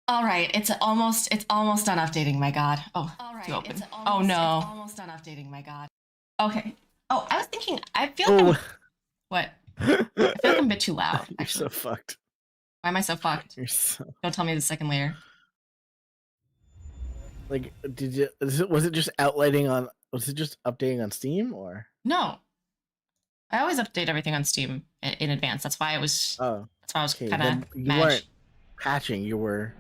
All right, it's almost done updating. My God. Oh, all right, open. Oh no. It's almost done updating. My God. Okay. Oh, I was thinking. I feel like Oh. I'm. What? I feel like I'm a bit too loud. You're Actually, so fucked. why am I so fucked? You're so Don't tell me the second layer. like. Did you? Was it just outlighting on? Was it just updating on Steam or? No, I always update everything on Steam in advance. That's why I was. Oh, That's why I was okay. kind of Then you mad. weren't patching. You were.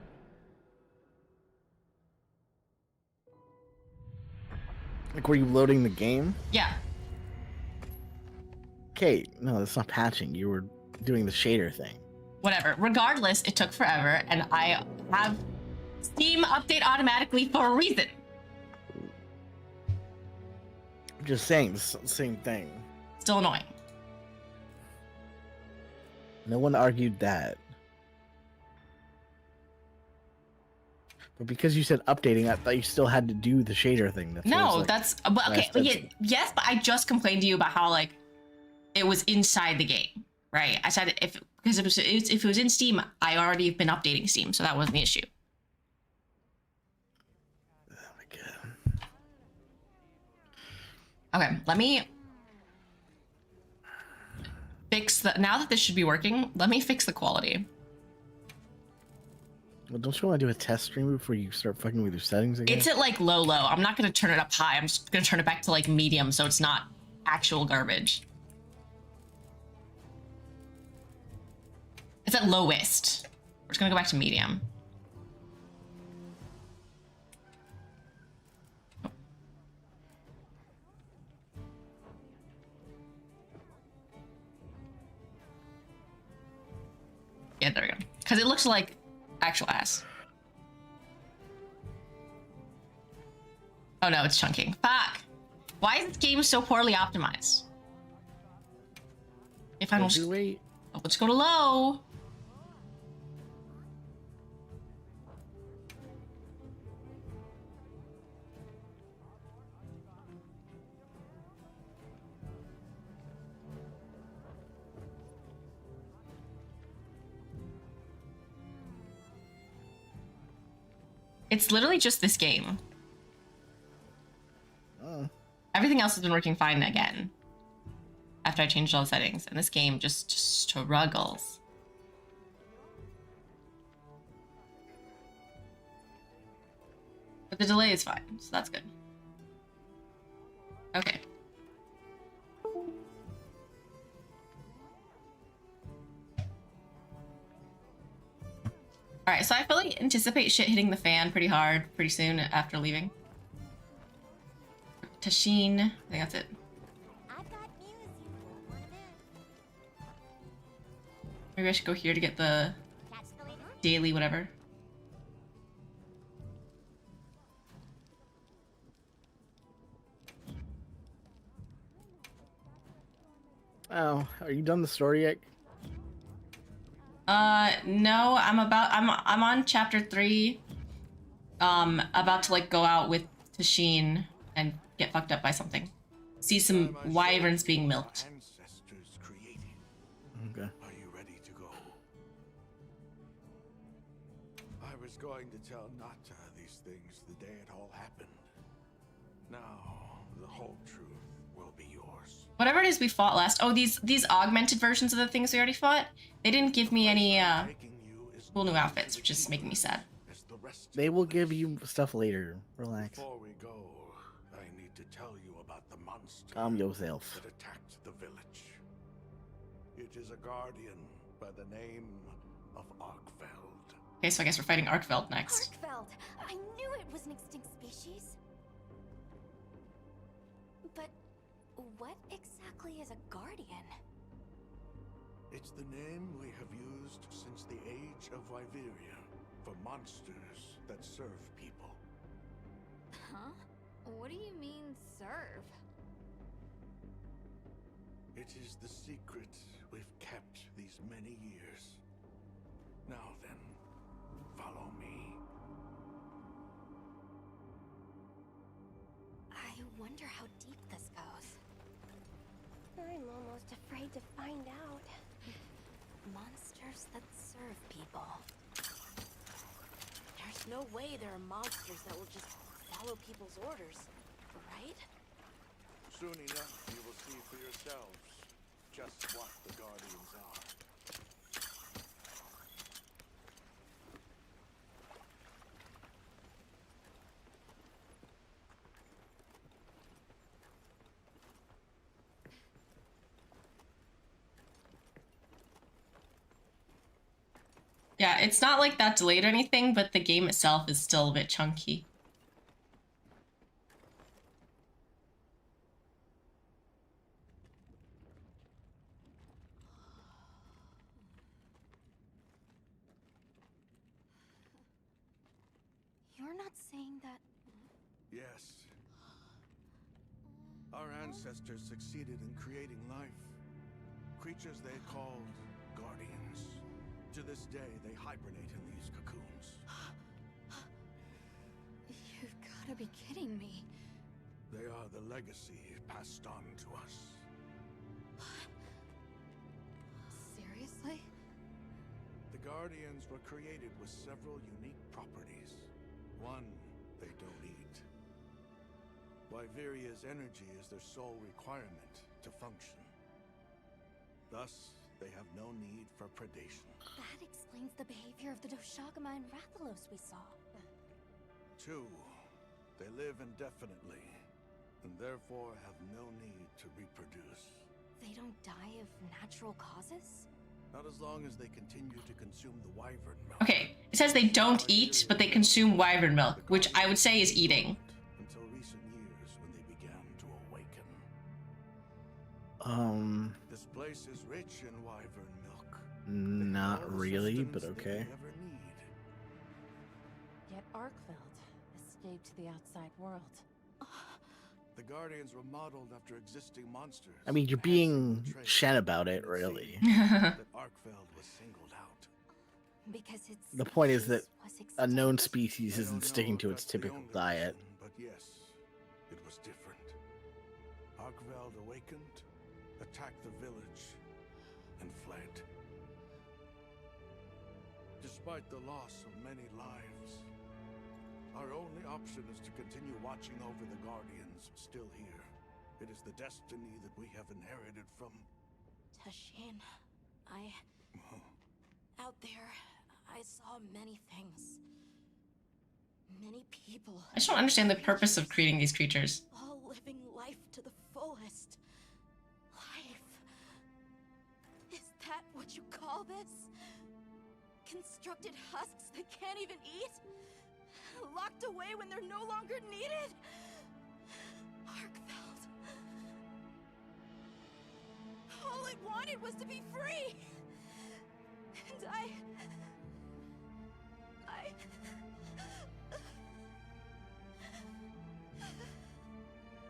Like, were you loading the game? Yeah. Okay, no, that's not patching. You were doing the shader thing. Whatever. Regardless, it took forever, and I have Steam update automatically for a reason. I'm just saying the same thing. Still annoying. No one argued that. But because you said updating, I thought you still had to do the shader thing. No, like that's but okay. Yeah, yes, but I just complained to you about how like it was inside the game, right? I said if it was in Steam, I already been updating Steam, so that wasn't the issue. Oh my God. Okay, let me fix the. Now that this should be working, let me fix the quality. Well, don't you want to do a test stream before you start fucking with your settings again? It's at like low. I'm not gonna turn it up high. I'm just gonna turn it back to like medium, so it's not actual garbage. It's at lowest. We're just gonna go back to medium. Yeah, there we go. Because it looks like actual ass. Oh no, it's chunking. Fuck. Why is this game so poorly optimized? If I don't wait. Oh, let's go to low. It's literally just this game. Oh. Everything else has been working fine again. After I changed all the settings, and this game just struggles. But the delay is fine, so that's good. Okay. All right, so I fully anticipate shit hitting the fan pretty hard pretty soon after leaving. Tashin, I think that's it. Maybe I should go here to get the daily whatever. Oh, are you done the story yet? No, I'm on chapter 3. About to like go out with Tashin and get fucked up by something. See some wyverns being milked. Okay. Are you ready to go? I was going to tell Nata these things the day it all happened. Now, the whole truth will be yours. Whatever it is we fought last. Oh, these augmented versions of the things we already fought. They didn't give me any cool new outfits, which is making me sad. They will give you stuff later. Relax. Before we go, I need to tell you about the monster Calm yourself. that attacked the village. It is a guardian by the name of Arkfeld. Okay, so I guess we're fighting Arkfeld next. Arkfeld! I knew it was an extinct species. But what exactly is a guardian? It's the name we have used since the age of Wyveria for monsters that serve people. Huh? What do you mean, serve? It is the secret we've kept these many years. Now then, follow me. I wonder how deep this goes. I'm almost afraid to find out. Monsters that serve people. There's no way there are monsters that will just follow people's orders, right? Soon enough, you will see for yourselves just what the Guardians are. Yeah, it's not like that delayed or anything, but the game itself is still a bit chunky. You're not saying that... Yes. Our ancestors succeeded in creating life. Creatures they called Guardians. To this day, they hibernate in these cocoons. You've gotta be kidding me. They are the legacy passed on to us. Seriously? The Guardians were created with several unique properties. One, they don't eat. Wyveria's energy is their sole requirement to function. Thus, they have no need for predation. That explains the behavior of the Doshagama and Rathalos we saw. Two, they live indefinitely, and therefore have no need to reproduce. They don't die of natural causes? Not as long as they continue to consume the wyvern milk. Okay, it says they don't eat, but they consume wyvern milk, which I would say is eating. Until recent years when they began to awaken. This place is rich in wyvern milk. They have not all the really, but sustenance that okay. they ever need. Yet Arkveld escaped to the outside world. The Guardians were modeled after existing monsters. I mean, you're passing being the traits. Shen about it, really. That Arkveld was singled out. Because it's... The point is that was a known extinct? species I isn't don't sticking know to if its that's the typical only diet. reason, but yes, it was different. Arkveld awakened, attacked the village, and fled. Despite the loss of many lives, our only option is to continue watching over the Guardians still here. It is the destiny that we have inherited from... Tashin, out there, I saw many things. Many people. I just don't understand the purpose of creating these creatures. All living life to the fullest. Life. Is that what you call this? Constructed husks that can't even eat? Locked away when they're no longer needed? Arkveld. All it wanted was to be free. And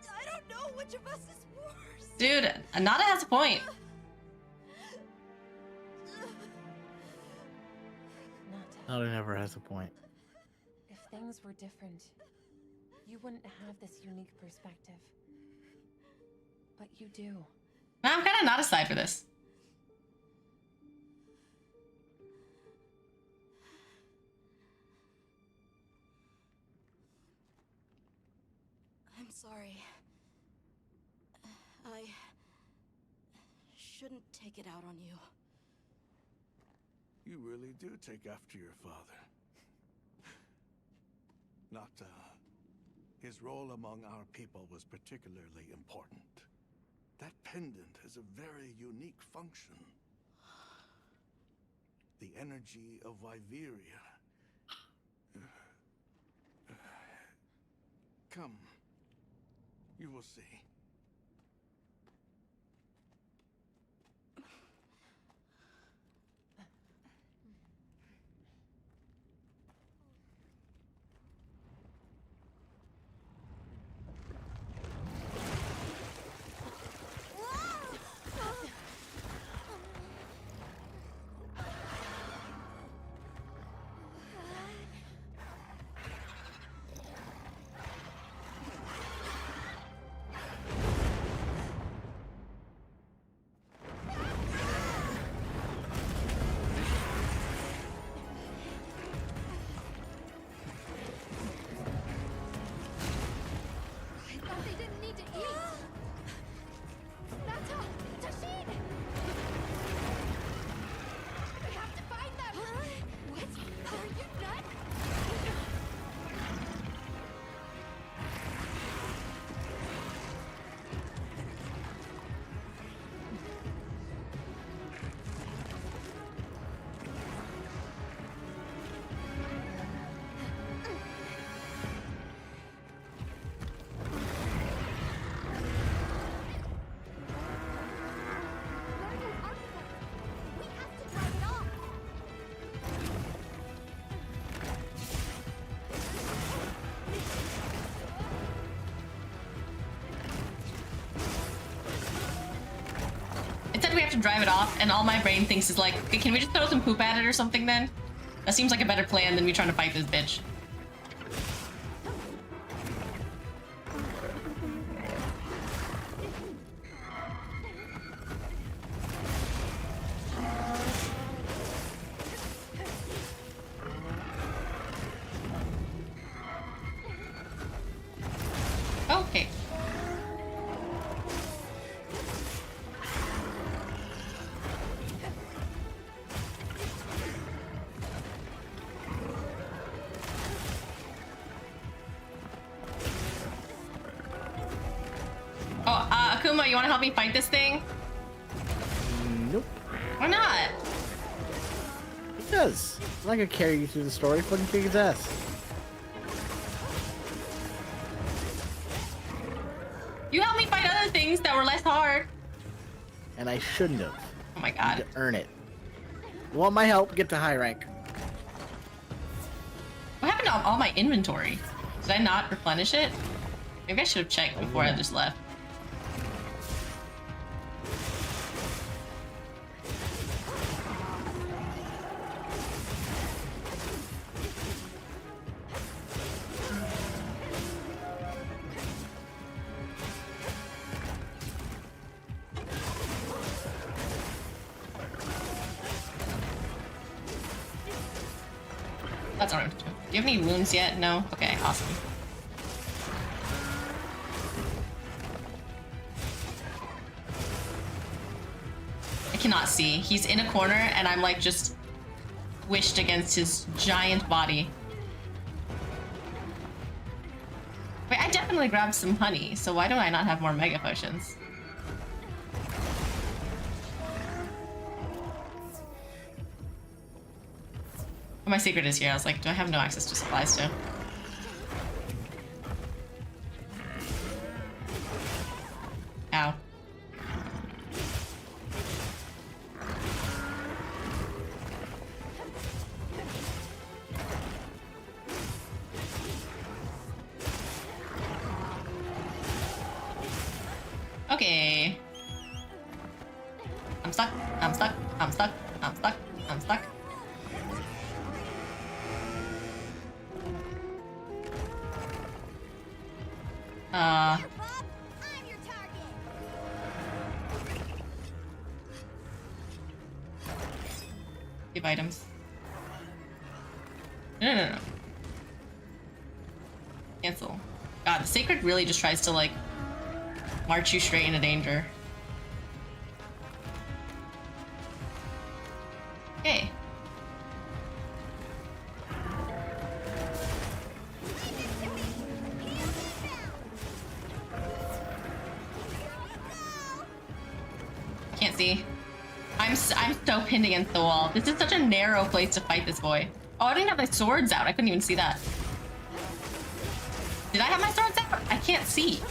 I don't know which of us is worse. Dude, Nada has a point. Nada never has a point. If things were different, you wouldn't have this unique perspective. But you do. I'm kind of not a side for this. I'm sorry. I shouldn't take it out on you. You really do take after your father. Nata, his role among our people was particularly important. That pendant has a very unique function. The energy of Wyveria. Come. You will see. to drive it off, and all my brain thinks is like, okay, can we just throw some poop at it or something then? That seems like a better plan than me trying to fight this bitch. Okay. Oh, Akuma, you want to help me fight this thing? Nope. Why not? Because I'm not gonna carry you through the story. Fucking kick his ass. You helped me fight other things that were less hard. And I shouldn't have. Oh my To god. earn it. You want my help? Get to high rank. What happened to all my inventory? Did I not replenish it? Maybe I should have checked before I just left. That's all right. Do you have any wounds yet? No? Okay, awesome. I cannot see. He's in a corner and I'm like just squished against his giant body. Wait, I definitely grabbed some honey, so why do I not have more mega potions? Oh, my secret is here. I was like, do I have no access to supplies too? Ow. Okay. I'm stuck. I'm stuck. I'm stuck. I'm stuck. I'm stuck. Bob, I'm your target. Give items. No. Cancel. God, the Sacred really just tries to, like, march you straight into danger. Okay. Can't see. I'm so pinned against the wall. This is such a narrow place to fight this boy. Oh, I didn't have my swords out. I couldn't even see that. Did I have my swords out? I can't see.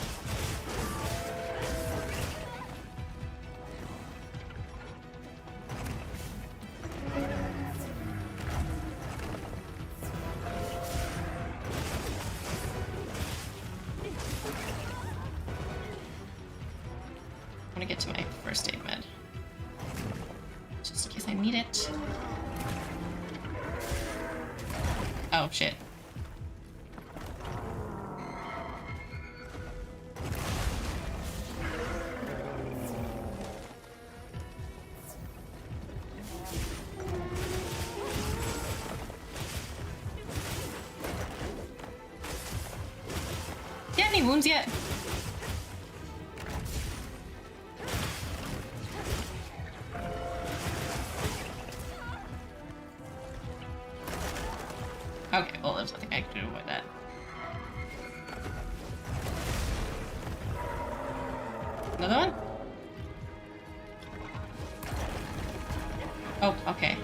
I'm gonna get to my first aid med. Just in case I need it. Oh, shit. Do you have any wounds yet? Okay, well, there's nothing I can do with that. Another one? Oh, okay.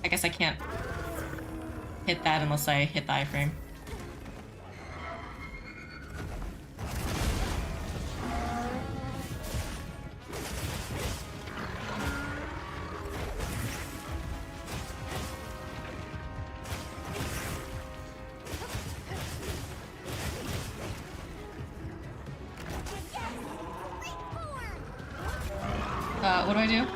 I guess I can't hit that unless I hit the iframe. What do I do?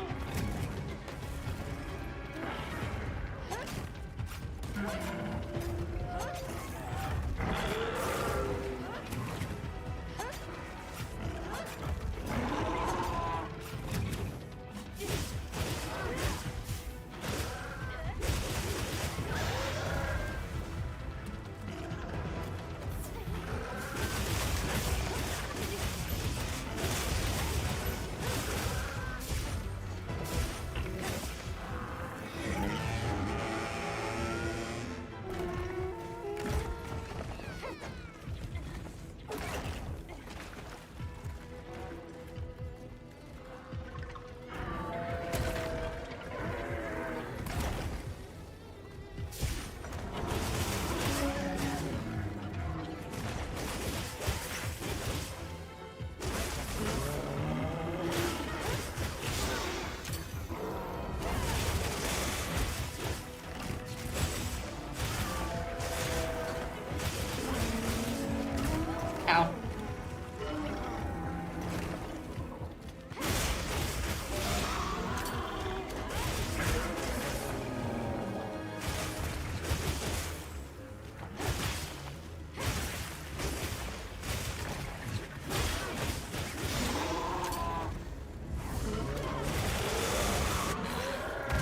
Ow.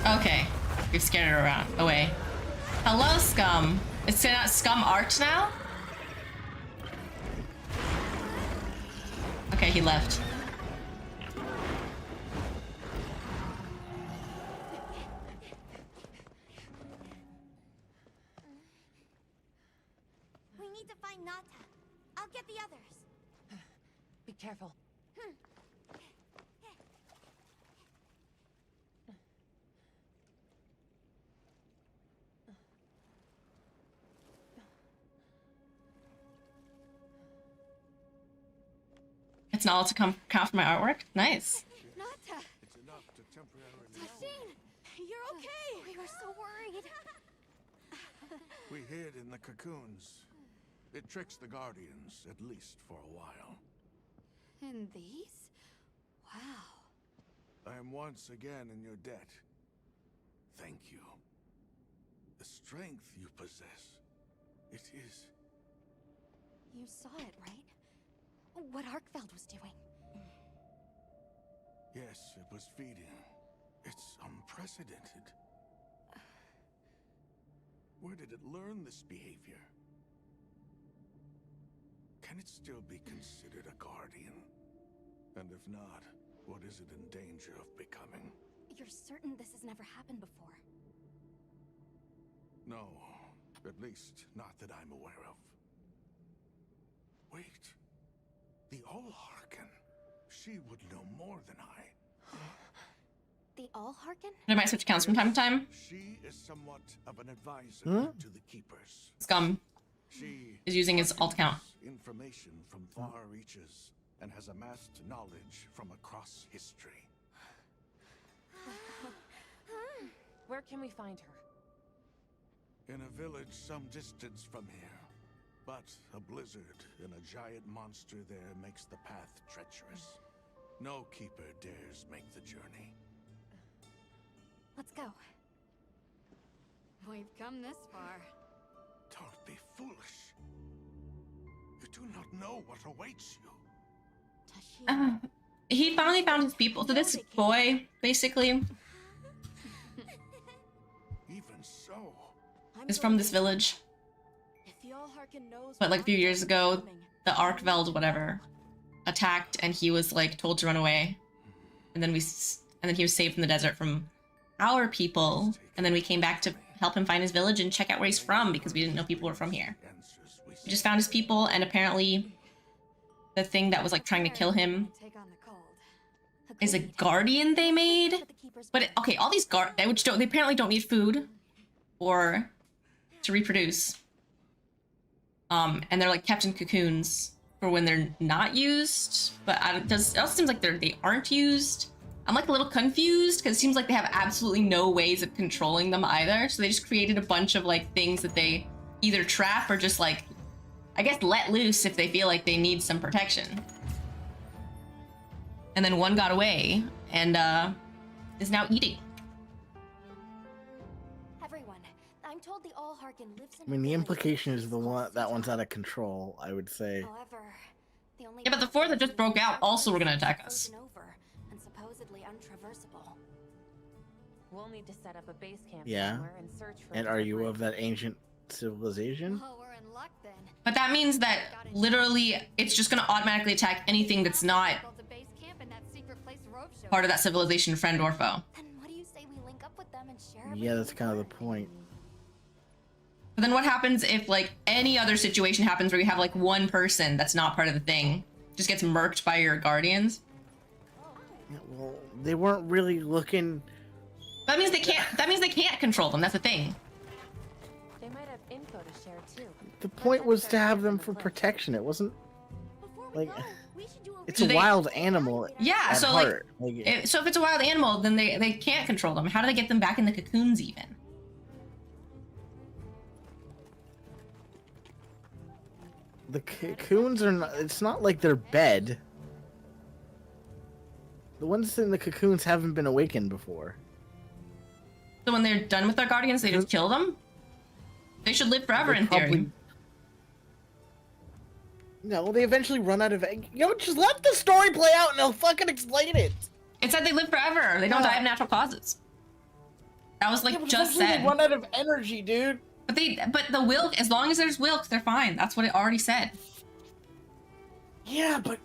Okay, we've scared her around away. Hello, Scum. It's not Scum Art now? Okay, he left. We need to find Nata. I'll get the others. Be careful. It's not all to count for my artwork. Nice. Nata! It's enough to temporarily. Tashin! You're okay! We were so worried. We hid in the cocoons. It tricks the Guardians, at least for a while. And these? Wow. I am once again in your debt. Thank you. The strength you possess. It is. You saw it, right? What Arkfeld was doing. Yes, it was feeding. It's unprecedented. Where did it learn this behavior? Can it still be considered a guardian? And if not, what is it in danger of becoming? You're certain this has never happened before? No, at least not that I'm aware of. Wait. The Allharken. She would know more than I. The Allharken? I might switch accounts from time to time. She is somewhat of an advisor to the Keepers. Scum She is using his alt account. documents information from far reaches and has amassed knowledge from across history. Where can we find her? In a village some distance from here. But a blizzard and a giant monster there makes the path treacherous. No keeper dares make the journey. Let's go. We've come this far. Don't be foolish. You do not know what awaits you. Tashin. He finally found his people. So this boy, basically, Even so, is from this village. If the Allharken knows But like a few years Arkfeld's ago, coming, the Arkveld whatever attacked, and he was like told to run away. And then he was saved from the desert from our people. And then we came back to help him find his village and check out where he's from because we didn't know people were from here. answers we We just found his people, and apparently the thing that was like trying to kill him take on the cold. is a Agreed. guardian they made. But the Keepers But okay, all these they apparently don't need food or to reproduce. And they're like kept in cocoons for when they're not used. But it also seems like they aren't used. I'm like a little confused because it seems like they have absolutely no ways of controlling them either. So they just created a bunch of like things that they either trap or just like, I guess, let loose if they feel like they need some protection. And then one got away, and is now eating. Everyone, I'm told the Allharkin lives in I mean, a the village implication is the called one that one's Seaton. out of control, I would say. However, the only Yeah, but the four that just broke out also were gonna attack us. frozen over and supposedly untraversable. We'll need to set up a base camp Yeah. somewhere and search for And a are you bridge. of that ancient civilization? Oh, we're in luck then. But that means that literally it's just gonna automatically attack anything that's not Built a base camp in that secret place Rope showed part of us. that civilization, friend or foe. Then what do you say we link up with them and share Yeah, everything that's we kind of the learn? point. But then what happens if like any other situation happens where you have like one person that's not part of the thing just gets murked by your guardians? Yeah, well, they weren't really looking. That means they can't control them. That's the thing. They might have info to share too. The point was to have them for protection. It wasn't. Before we Like, go, we should do a It's Do a they- wild animal Yeah, at so like heart. so if it's a wild animal, then they can't control them. How do they get them back in the cocoons even? The cocoons are not. It's not like they're bed. The ones in the cocoons haven't been awakened before. So when they're done with their guardians, they just kill them? They should live forever They're in theory. probably- No, well, they eventually run out of. Just let the story play out and they'll fucking explain it. It said they live forever. They don't Yeah. die of natural causes. That was like Yeah, but just eventually said. They run out of energy, dude. But the wilk, as long as there's wilk, they're fine. That's what it already said. Yeah, but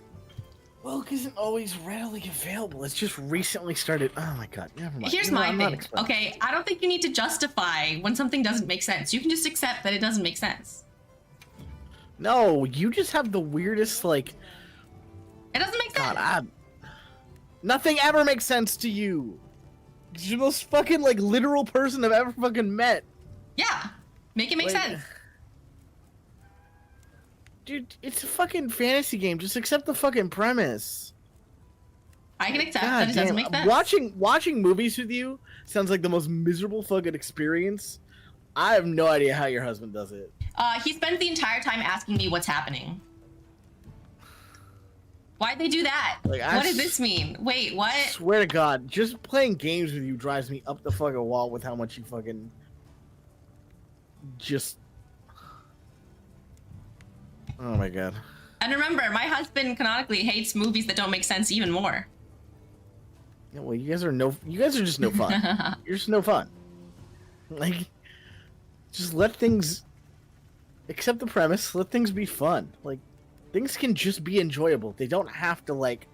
Wilk isn't always readily available. It's just recently started. Oh my god, never mind. Here's You know, my I'm not thing. explaining. Okay, I don't think you need to justify when something doesn't make sense. You can just accept that it doesn't make sense. No, you just have the weirdest like. It doesn't make sense. God, nothing ever makes sense to you. You're the most fucking like literal person I've ever fucking met. Yeah, make it make Like, sense. Dude, it's a fucking fantasy game. Just accept the fucking premise. I can accept God that it doesn't damn, make sense. watching movies with you sounds like the most miserable fucking experience. I have no idea how your husband does it. He spends the entire time asking me what's happening. Why'd they do that? Like, What does this mean? Wait, what? Swear to God, just playing games with you drives me up the fucking wall with how much you fucking just. Oh my god. And remember, my husband canonically hates movies that don't make sense even more. Yeah, well, you guys are just no fun. You're just no fun. Like, just let things. Accept the premise. Let things be fun. Like, things can just be enjoyable. They don't have to like.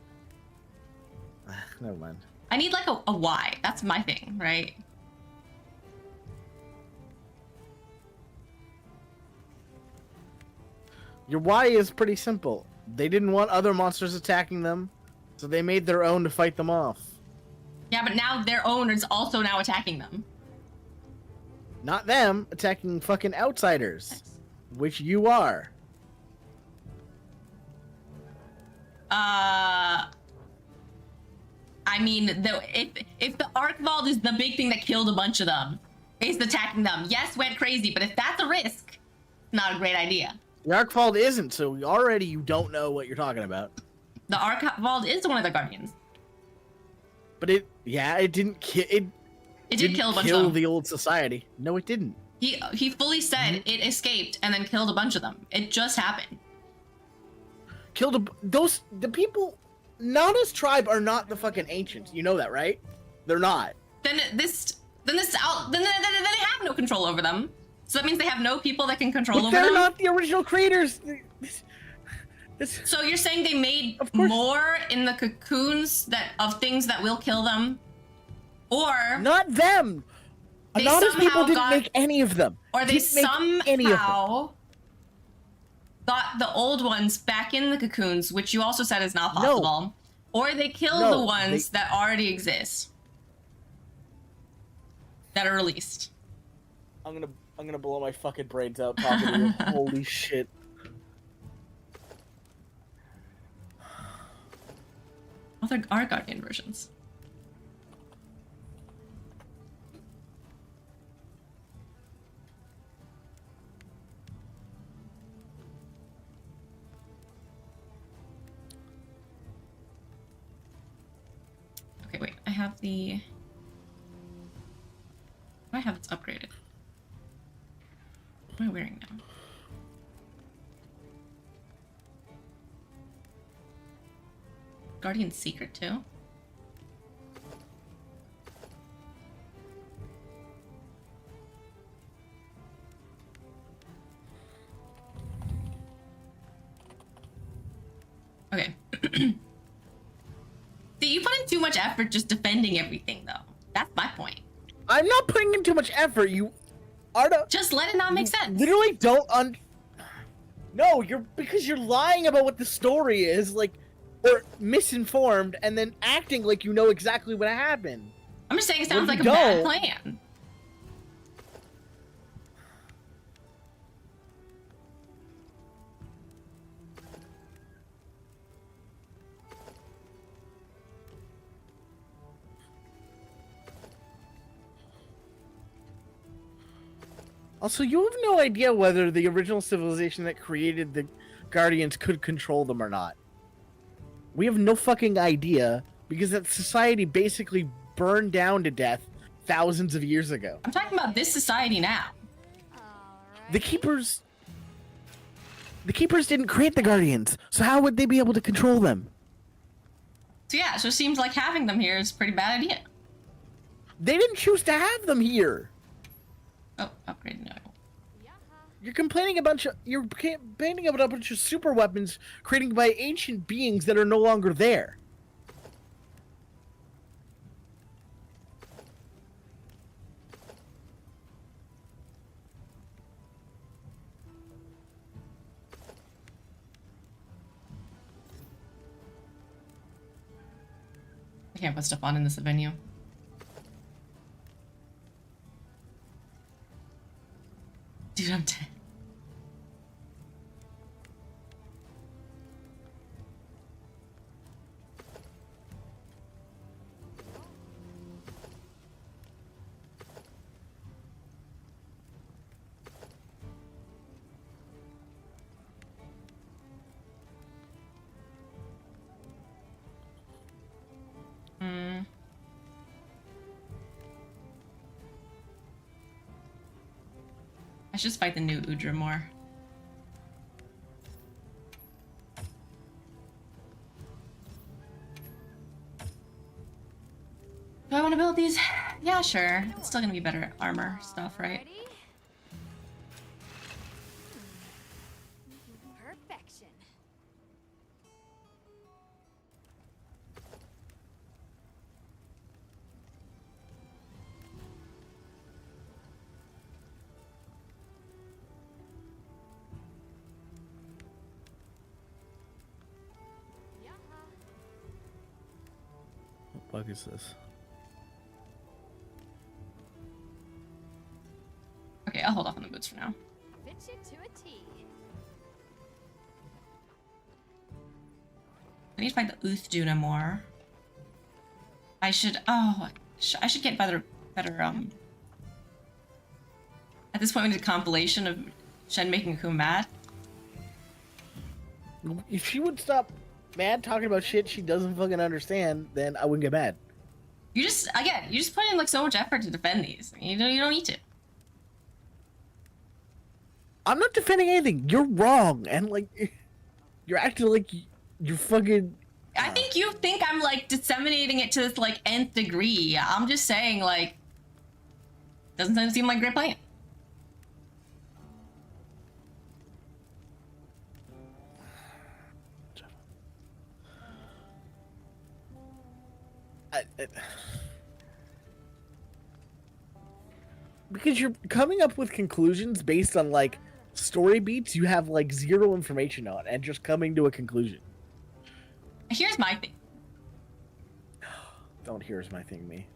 Never mind. I need like a why. That's my thing, right? Your why is pretty simple. They didn't want other monsters attacking them, so they made their own to fight them off. Yeah, but now their owners also now attacking them. Not them attacking fucking outsiders, which you are. I mean, if the Archvald is the big thing that killed a bunch of them, is attacking them. Yes, went crazy, but if that's a risk, not a great idea. The Archvald isn't, so already you don't know what you're talking about. The Archvald is one of the guardians. But it didn't kill. It It did didn't kill a bunch kill of them. the old society. No, it didn't. He fully said it escaped and then killed a bunch of them. It just happened. Killed the people. Nana's tribe are not the fucking ancients. You know that, right? They're not. Then they have no control over them. So that means they have no people that can control But over they're them. not the original creators. So you're saying they made Of course. more in the cocoons of things that will kill them, or Not them. They Nana's people somehow didn't got- make any of them. or they Didn't make any of them. somehow got the old ones back in the cocoons, which you also said is not possible, or they killed No, the ones that already exist that are released. I'm gonna blow my fucking brains out talking to you. Holy shit. Well, there are guardian versions. Okay, wait. I have the I have it's upgraded. What am I wearing now? Guardian's Secret too? Okay. See, you put in too much effort just defending everything, though. That's my point. I'm not putting in too much effort. You are the. Just let it not make sense. Literally don't No, because you're lying about what the story is, like, or misinformed, and then acting like you know exactly what happened. I'm just saying it sounds Well, like a you bad don't. plan. Also, you have no idea whether the original civilization that created the Guardians could control them or not. We have no fucking idea, because that society basically burned down to death thousands of years ago. I'm talking about this society now. The Keepers didn't create the Guardians, so how would they be able to control them? So yeah, so it seems like having them here is a pretty bad idea. They didn't choose to have them here. Oh, upgrade, no. You're complaining about a bunch of super weapons created by ancient beings that are no longer there. I can't put stuff on in this venue. Dude, I'm dead. I should just fight the new Udra more. Do I want to build these? Yeah, sure. It's still gonna be better armor stuff, right? Perfection. What the fuck is this? Okay, I'll hold off on the boots for now. Fit you to a T. I need to find the Uthduna more. I should. Oh, I should get better. At this point, we need a compilation of Shen making Akuma mad. If she would stop mad talking about shit she doesn't fucking understand, then I wouldn't get mad. You just put in like so much effort to defend these. You don't need to. I'm not defending anything. You're wrong, and like, you're acting like you're fucking. I think you think I'm like disseminating it to this like nth degree. I'm just saying like, doesn't seem like a great plan. Because you're coming up with conclusions based on like story beats you have like zero information on, and just coming to a conclusion. Here's my thing. Don't here's my thing, me.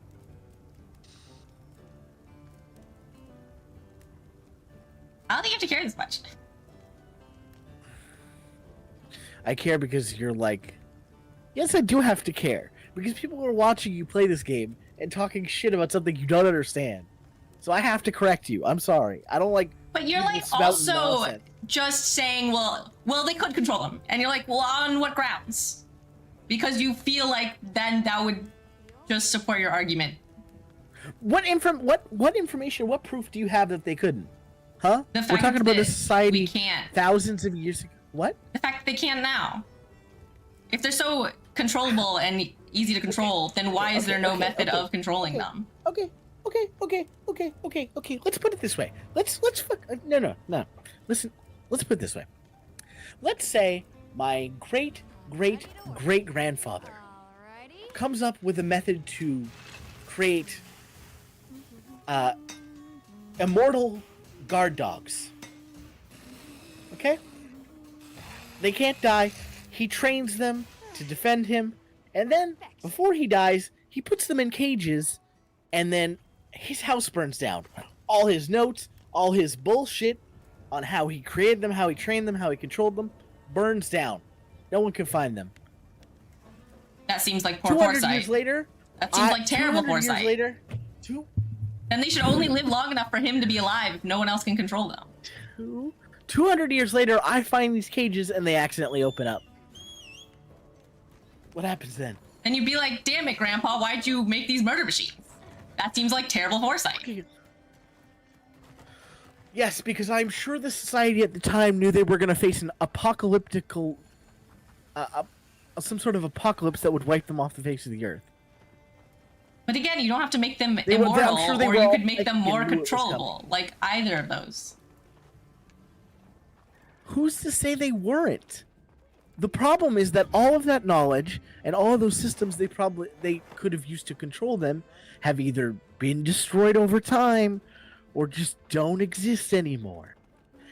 I don't think you have to care this much. I care because you're like, yes, I do have to care because people are watching you play this game and talking shit about something you don't understand. So I have to correct you. I'm sorry. I don't like. But you're people like spouting also nonsense. just saying, well, they could control them, and you're like, well, on what grounds? Because you feel like then that would just support your argument. What information? What proof do you have that they couldn't? Huh? The We're fact talking about that a society we can't. thousands of years ago. What? The fact that they can now. If they're so controllable and easy to control, then why is there no method of controlling them? Okay. Let's put it this way. No. Listen. Let's put it this way. Let's say my great grandfather Alrighty. comes up with a method to create immortal guard dogs. Okay? They can't die. He trains them to defend him, and then before he dies, he puts them in cages, and then his house burns down. All his notes, all his bullshit on how he created them, how he trained them, how he controlled them, burns down. No one can find them. That seems like poor 200 foresight. years later, That seems like terrible 200 foresight. years later, Then they should only live long enough for him to be alive if no one else can control them. 200 years later, I find these cages and they accidentally open up. What happens then? And you'd be like, damn it, Grandpa, why'd you make these murder machines? That seems like terrible foresight. Yes, because I'm sure the society at the time knew they were going to face an apocalyptical... some sort of apocalypse that would wipe them off the face of the earth. But again, you don't have to make them They were- immortal, I'm sure they or were you all could make them thinking more knew it was controllable. Like either of those. Who's to say they weren't? The problem is that all of that knowledge and all of those systems they could have used to control them have either been destroyed over time or just don't exist anymore.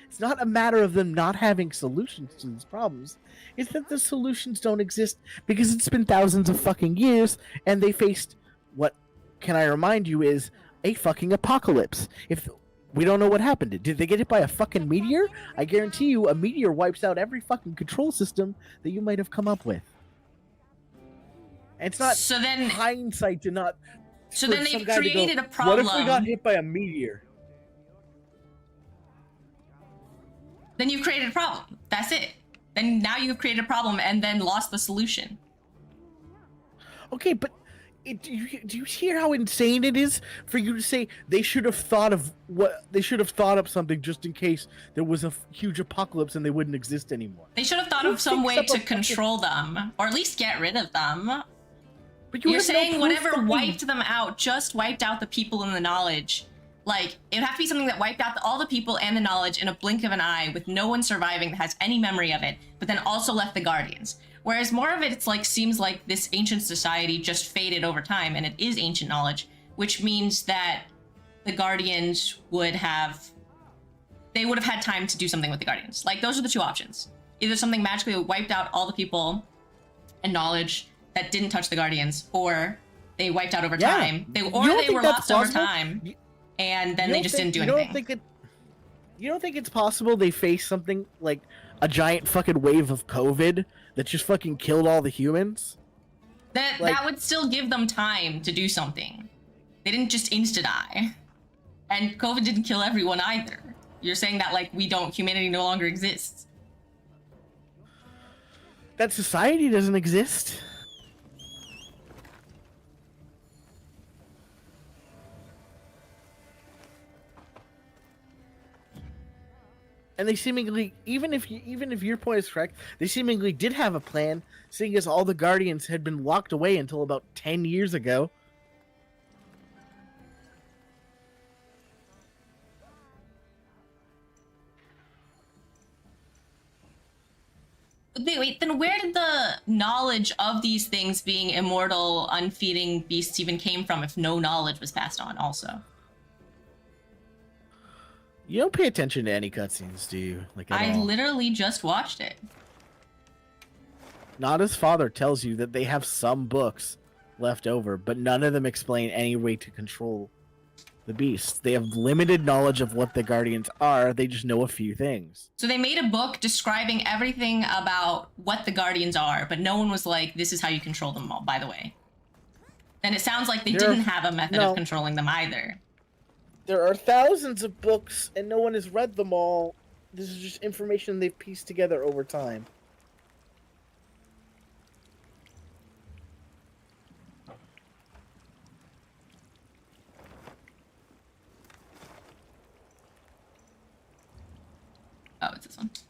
It's not a matter of them not having solutions to these problems. It's that the solutions don't exist because it's been thousands of fucking years and they faced what, can I remind you, is a fucking apocalypse. If we don't know what happened. Did they get hit by a fucking meteor? I guarantee you a meteor wipes out every fucking control system that you might have come up with. And it's not So then, hindsight to not... so for then some they've guy to go, created a What problem. if we got hit by a meteor? Then you've created a problem. That's it. Then now you've created a problem and then lost the solution. Okay, but do you hear how insane it is for you to say they should have thought of something just in case there was a huge apocalypse and they wouldn't exist anymore? They should have thought Who of some thinks way up a to fucking- control them, or at least get rid of them. But You're have no saying proof whatever that they- wiped them out just wiped out the people and the knowledge. Like, it would have to be something that wiped out all the people and the knowledge in a blink of an eye with no one surviving that has any memory of it, but then also left the Guardians. Whereas more of it, it's like, seems like this ancient society just faded over time, and it is ancient knowledge, which means that the Guardians would have had time to do something with the Guardians. Like, those are the two options. Either something magically wiped out all the people and knowledge that didn't touch the Guardians, or they wiped out over Yeah. time. They You don't think were that's lost over possible? time, and then You they don't just think- didn't do anything. You don't think it's possible they faced something like a giant fucking wave of COVID that just fucking killed all the humans? That would still give them time to do something. They didn't just insta-die. And COVID didn't kill everyone either. You're saying that, like, humanity no longer exists. That society doesn't exist. And they seemingly, even if your point is correct, they seemingly did have a plan, seeing as all the Guardians had been locked away until about 10 years ago. Wait, then where did the knowledge of these things being immortal, unfeeding beasts even came from if no knowledge was passed on also? You don't pay attention to any cutscenes, do you? Like at I all? literally just watched it. Nada's father tells you that they have some books left over, but none of them explain any way to control the beasts. They have limited knowledge of what the Guardians are. They just know a few things. So they made a book describing everything about what the Guardians are, but no one was like, this is how you control them all, by the way. Then it sounds like they didn't have a method of controlling them either. There are thousands of books, and no one has read them all. This is just information they've pieced together over time. Oh, it's this one. Please,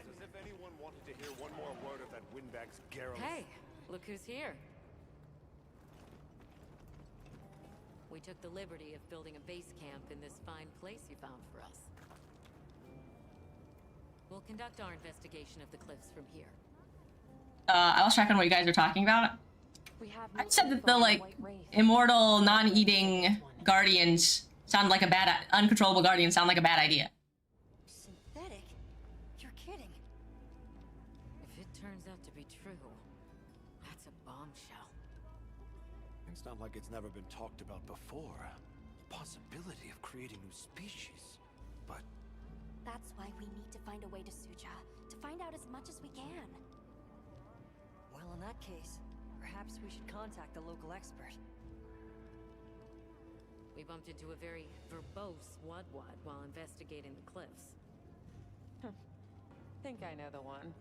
as if anyone wanted to hear one more word of that windbag's garrulous. Hey, look who's here. We took the liberty of building a base camp in this fine place you found for us. We'll conduct our investigation of the cliffs from here. I lost track on what you guys are talking about. We have I no said that info the, on like, White Wraith. immortal, non-eating guardians sound like a bad... uncontrollable guardians sound like a bad idea. Synthetic? You're kidding. If it turns out to be true, that's a bombshell. It's not like it's never been talked about before. The possibility of creating new species. But That's why we need to find a way to Suja, to find out as much as we can. Well, in that case, perhaps we should contact the local expert. We bumped into a very verbose Wadwad while investigating the cliffs. Think I know the one.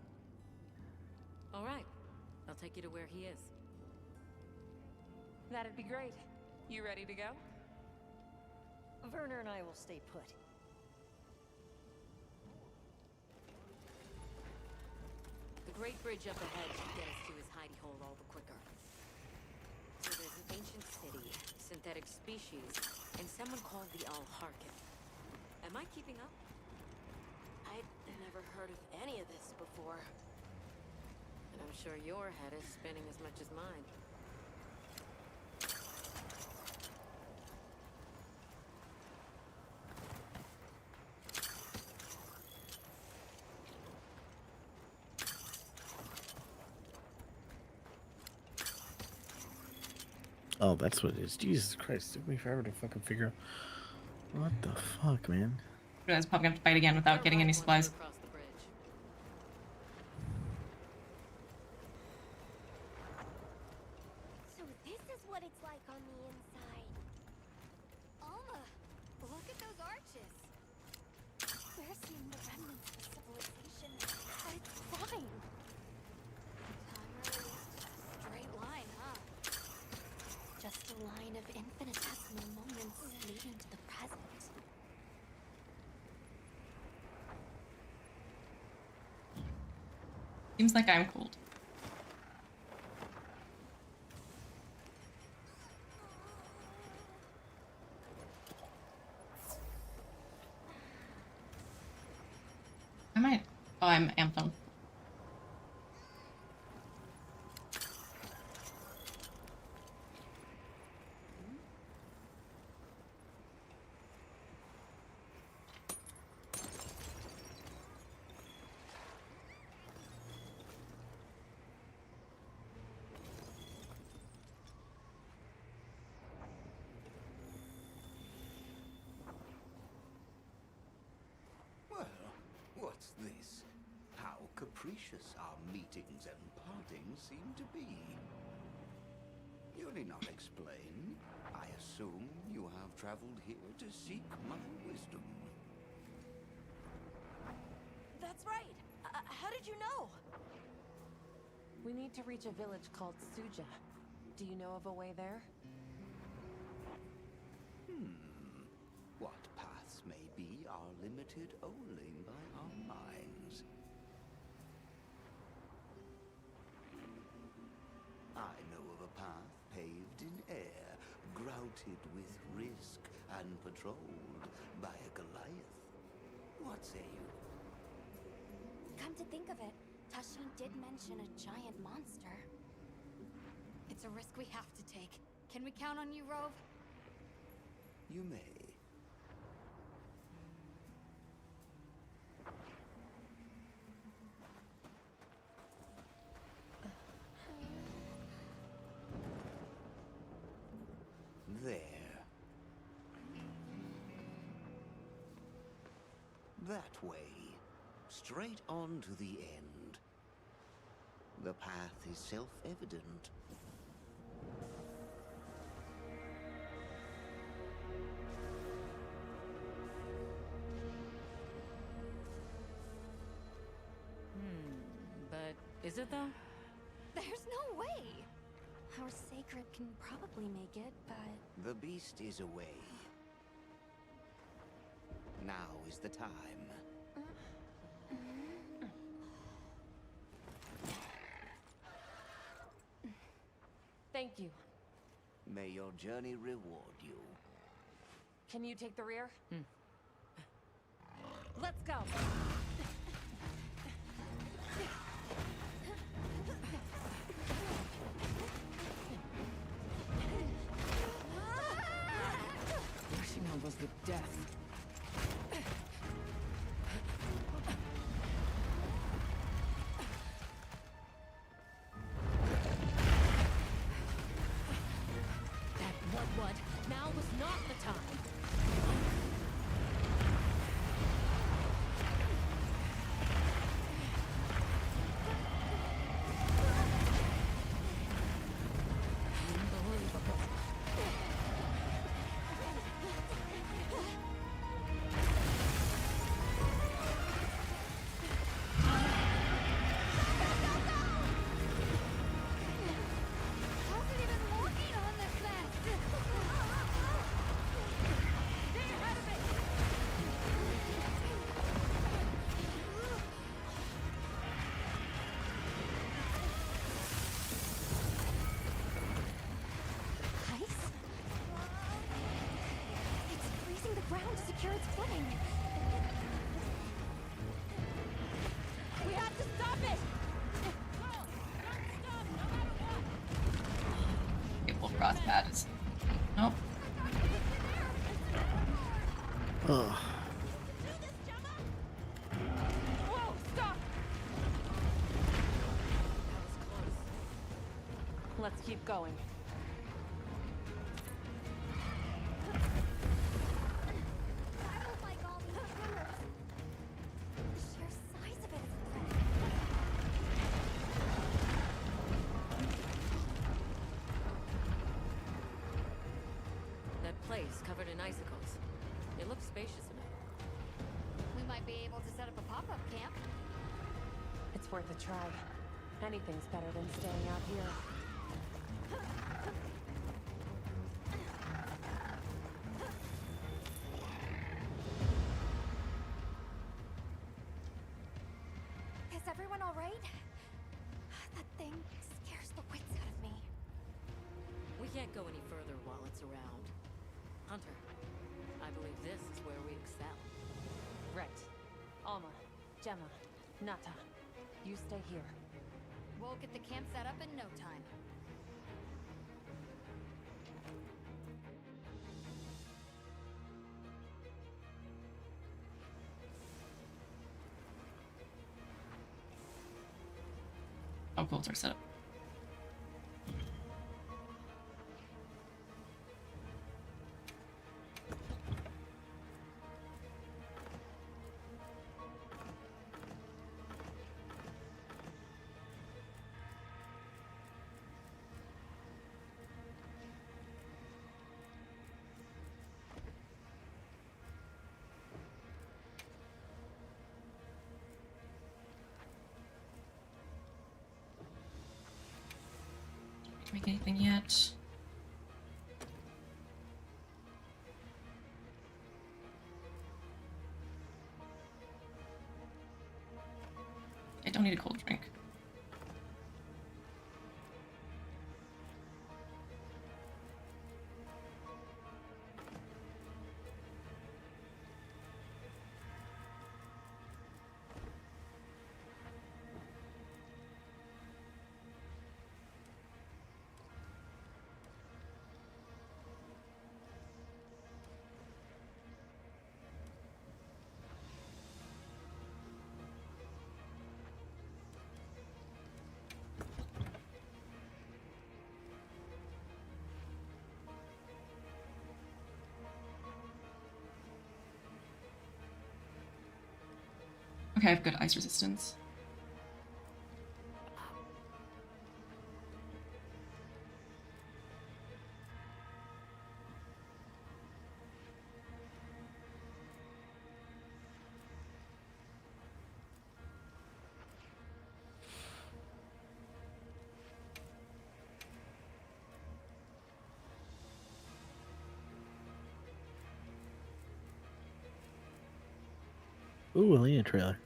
All right, I'll take you to where he is. That'd be great. You ready to go? Werner and I will stay put. The Great Bridge up ahead should get us to his hidey hole all the quicker. So there's an ancient city, synthetic species, and someone called the Al-Harkin. Am I keeping up? I'd never heard of any of this before. And I'm sure your head is spinning as much as mine. Oh, that's what it is. Jesus Christ, it took me forever to fucking figure out. What the fuck, man? You guys probably have to fight again without getting any supplies. Across the bridge. So this is what it's like on the inside. Alma, look at those arches. We're seeing the remnants of civilization, but it's fine. Time really is just a straight line, huh? Just a line of infinitesimal moments leading to the present. Seems like I'm cold. I might... Oh, I'm phone. Well, what's this? How capricious our meetings and partings seem to be. You need not explain. I assume you have traveled here to seek my wisdom. That's right. How did you know? We need to reach a village called Suja. Do you know of a way there? What paths may be are limited only by our minds. I know of a path paved in air, grouted with risk and patrolled by a Goliath. What say you? Come to think of it, Tashin did mention a giant monster. It's a risk we have to take. Can we count on you, Rove? You may. There. That way. Straight on to the end. The path is self-evident. But is it though? There There's no way! Our sacred can probably make it, but... The beast is away. Now is the time. Thank you. May your journey reward you. Can you take the rear? Let's go! Rushing elbows with death. That what? Now was not the time. Unbelievable. How's it even working on this mess? Stay ahead of it! Ice? It's freezing the ground to secure its footing. We have to stop it! Okay, full frost pad is. Nope. Ugh. Whoa, stop! Let's keep going. I don't like all these tremors. The sheer size of it is a threat. That place covered in icicles. It looks spacious enough. We might be able to set up a pop-up camp. It's worth a try. Anything's better than staying out here. Is everyone all right? That thing scares the wits out of me. We can't go any further while it's around. Hunter, I believe this is where we excel. Right. Alma, Gemma, Nata, you stay here. We'll get the camp set up in no time. Oh, cool. It's our setup. Make anything yet? I don't need a cold drink. Okay, I have good ice resistance. Ooh, Alina trailer.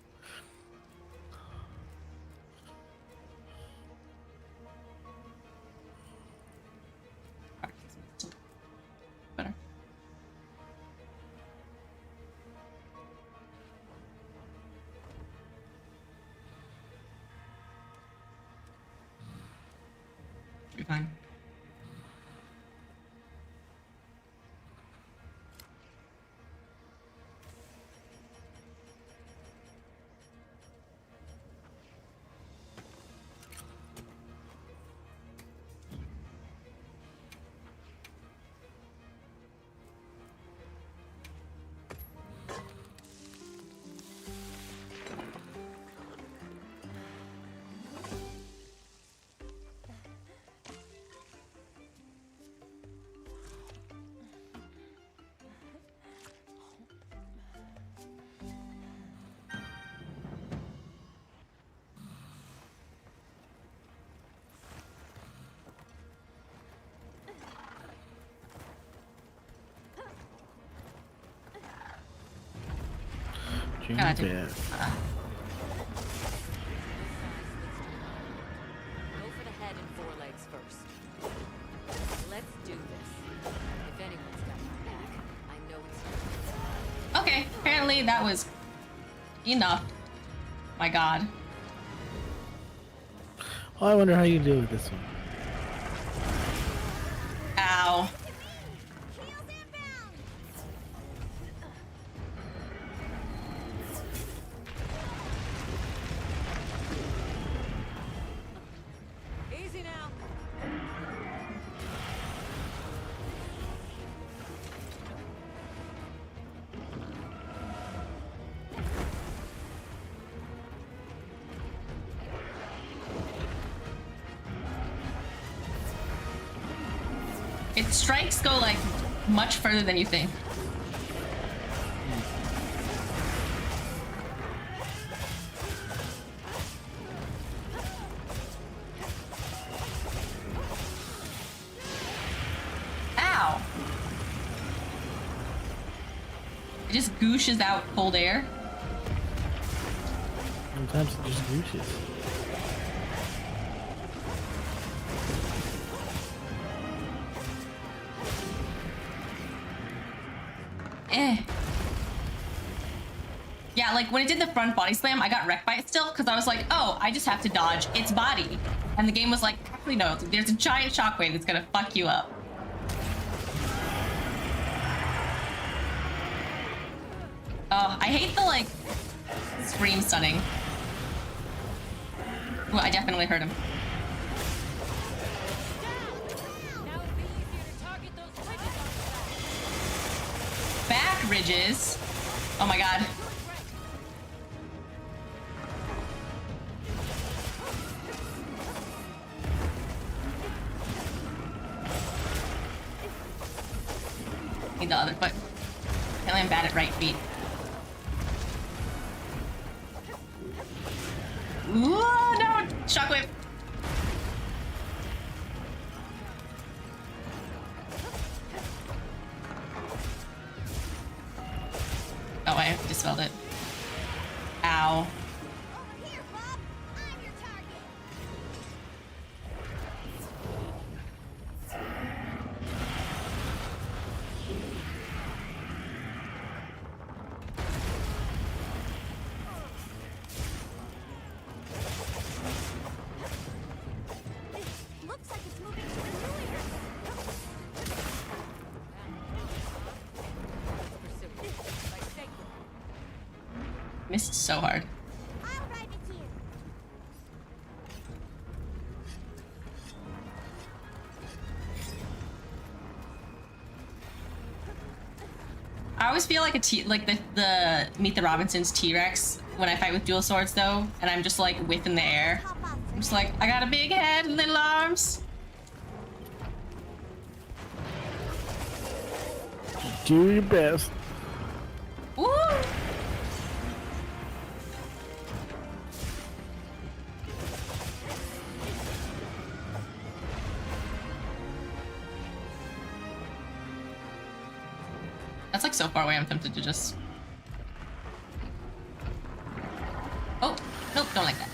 Better. Be fine. Gotcha. Go for the head and forelegs first. Let's do this. If anyone's got my back, I know it's you. Okay, apparently that was enough. My god. Oh, I wonder how you deal with this one. Ow. Easy now. Its strikes go like much further than you think. Ow! It just gooshes out cold air. Sometimes it just gooshes. Yeah, like when it did the front body slam, I got wrecked by it still because I was like, oh, I just have to dodge its body. And the game was like, actually no, there's a giant shockwave that's gonna fuck you up. Oh, I hate the like scream stunning. Ooh, I definitely heard him. Now it'll be easier to target those ridges on the side. Back ridges. Oh my god. Need the other foot. Apparently I'm bad at right feet. Ooh, no! Shockwave! Oh, I dispelled it. Ow. Over here, Bob. I'm your target. Looks like it's moving to the new area. Pursue it. Like sacred. Missed so hard. I'll drive it to you. I always feel like the Meet the Robinsons T-Rex when I fight with dual swords though, and I'm just like whipping the air. Hop on, I'm just like, I got a big head and little arms. Do your best. Woo! That's like so far away, I'm tempted to just... Don't like that.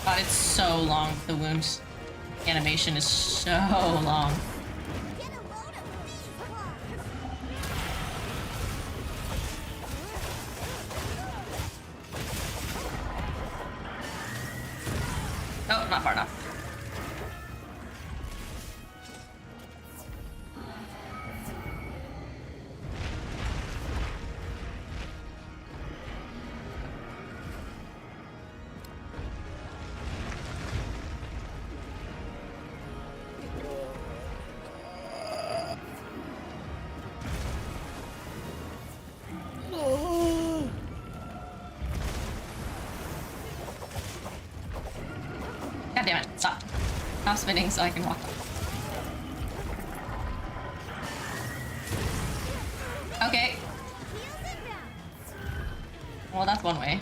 God, it's so long. The wound animation is so long. Get a load of these claws! Oh, not far enough. God damn it, stop. Stop spinning so I can walk. Okay. Well, that's one way.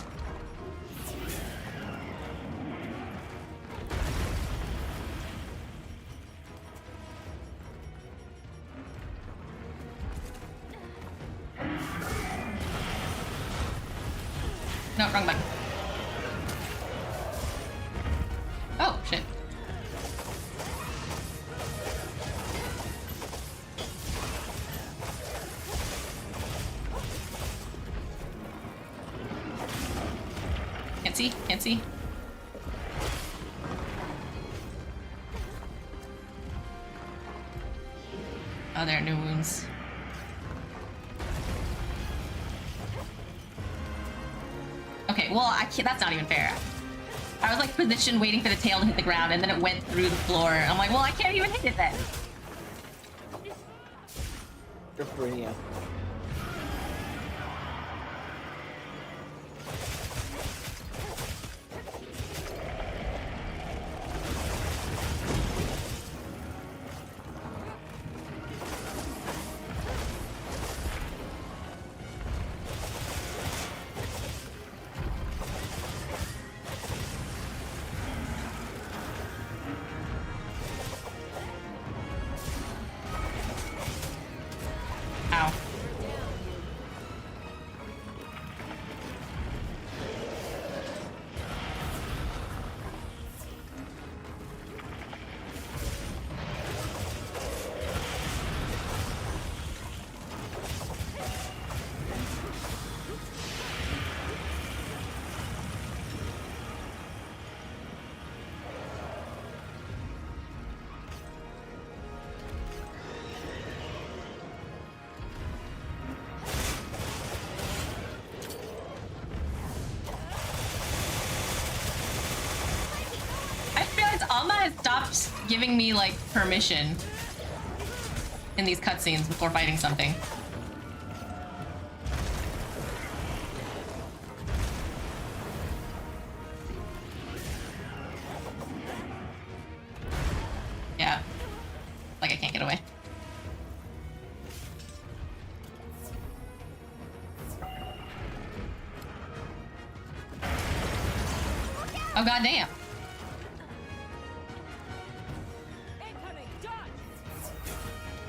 No, wrong button. Oh, shit. Can't see, can't see. Oh, there are new wounds. Okay, well, I can't, that's not even fair. I was like positioned waiting for the tail to hit the ground and then it went through the floor. I'm like, well, I can't even hit it then. Good for you. Ow. Alma has stopped giving me, like, permission in these cutscenes before fighting something. Yeah. Like I can't get away. Oh, goddamn.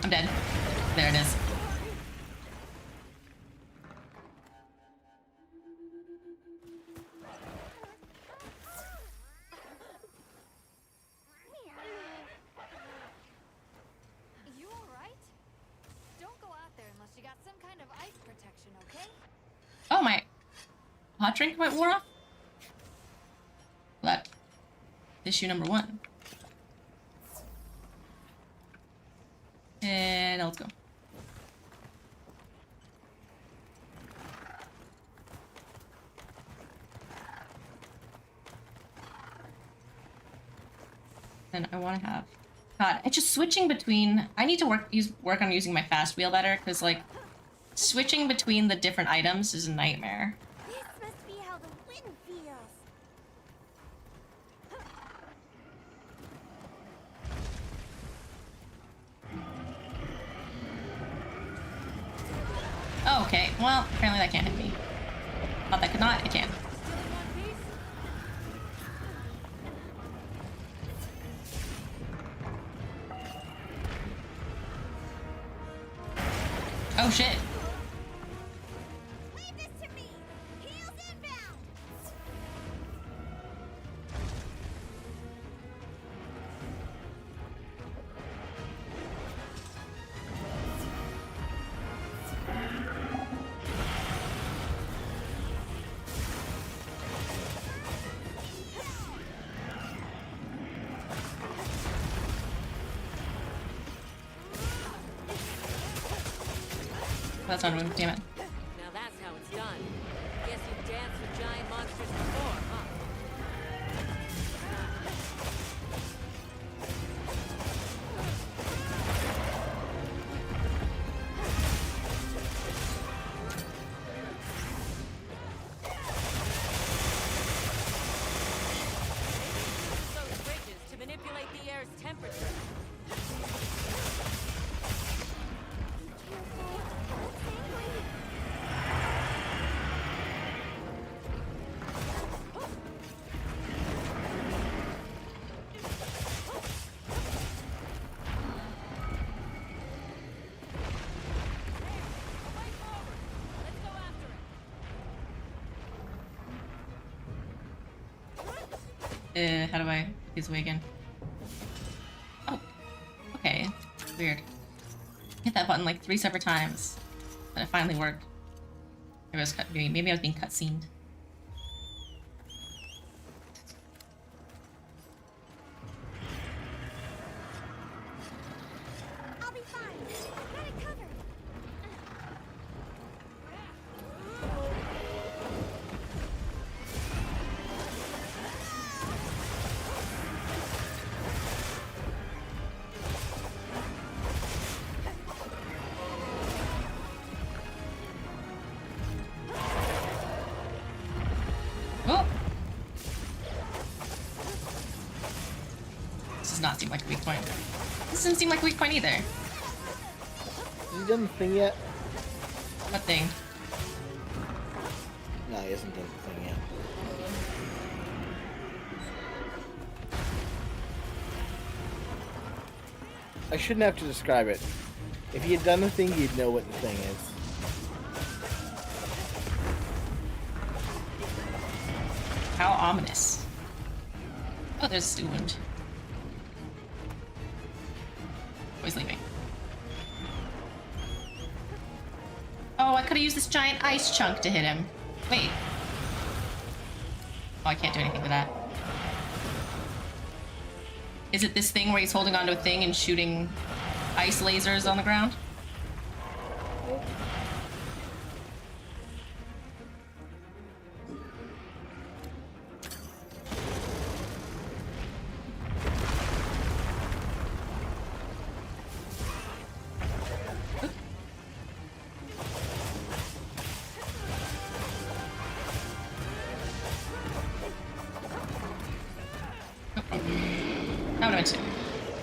I'm dead. There it is. You alright? Don't go out there unless you got some kind of ice protection, okay? Oh, my hot drink went wore off? That issue number 1. And let's go. And I want to have. God, it's just switching between. I need to work on using my fast wheel better because like switching between the different items is a nightmare. This must be how the wind feels. Okay, well, apparently that can't hit me. Thought that could not, it can. Oh shit. Leave this to me. Heels inbound. That's not a move, damn it. Now that's how it's done. Guess you've danced with giant monsters before, huh? Those bridges to manipulate the air's temperature. How do I get these away again? Oh, okay. Weird. Hit that button like 3 separate times, and it finally worked. Maybe I was maybe I was being cutscened. I'll be fine. Got it covered. Oh! This does not seem like a weak point. This doesn't seem like a weak point either. Has he done the thing yet? What thing? No, he hasn't done the thing yet. I shouldn't have to describe it. If he had done the thing, you'd know what the thing is. How ominous. Oh, there's a stew wound. Oh, he's leaving. Oh, I could have used this giant ice chunk to hit him. Wait. Oh, I can't do anything with that. Is it this thing where he's holding onto a thing and shooting ice lasers on the ground? That would have been 2.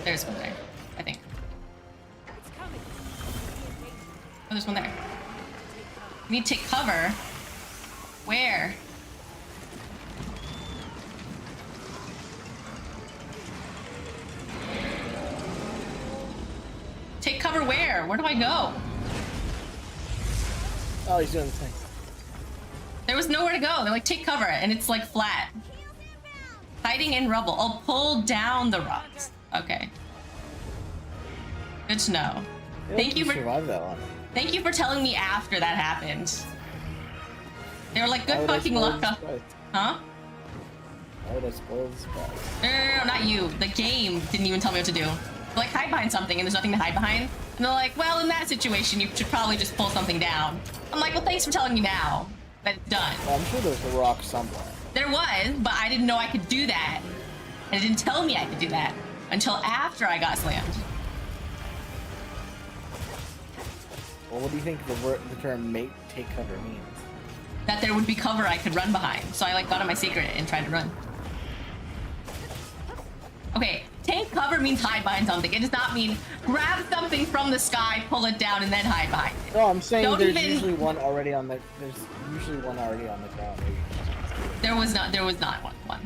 There's one there, I think. Oh, there's one there. We need to take cover. Where? Take cover where? Where do I go? Oh, he's doing the thing. There was nowhere to go. They're like, take cover, and it's like flat. Hiding in rubble. I'll pull down the rocks. Okay. Good to know. Thank you for survive that one. Thank you for telling me after that happened. They were like, good fucking luck. Huh? Why would I spoil the surprise? No, not you. The game didn't even tell me what to do. They're like, hide behind something, and there's nothing to hide behind. And they're like, well, in that situation, you should probably just pull something down. I'm like, well, thanks for telling me now that it's done. Well, I'm sure there's a rock somewhere. There was, but I didn't know I could do that. And it didn't tell me I could do that until after I got slammed. Well, what do you think the term "mate take cover" means? That there would be cover I could run behind. So I like got on my secret and tried to run. Okay, tank cover means hide behind something. It does not mean grab something from the sky, pull it down, and then hide behind it. No, I'm saying Don't there's even- usually one already on the. There's usually one already on the ground. There was not one.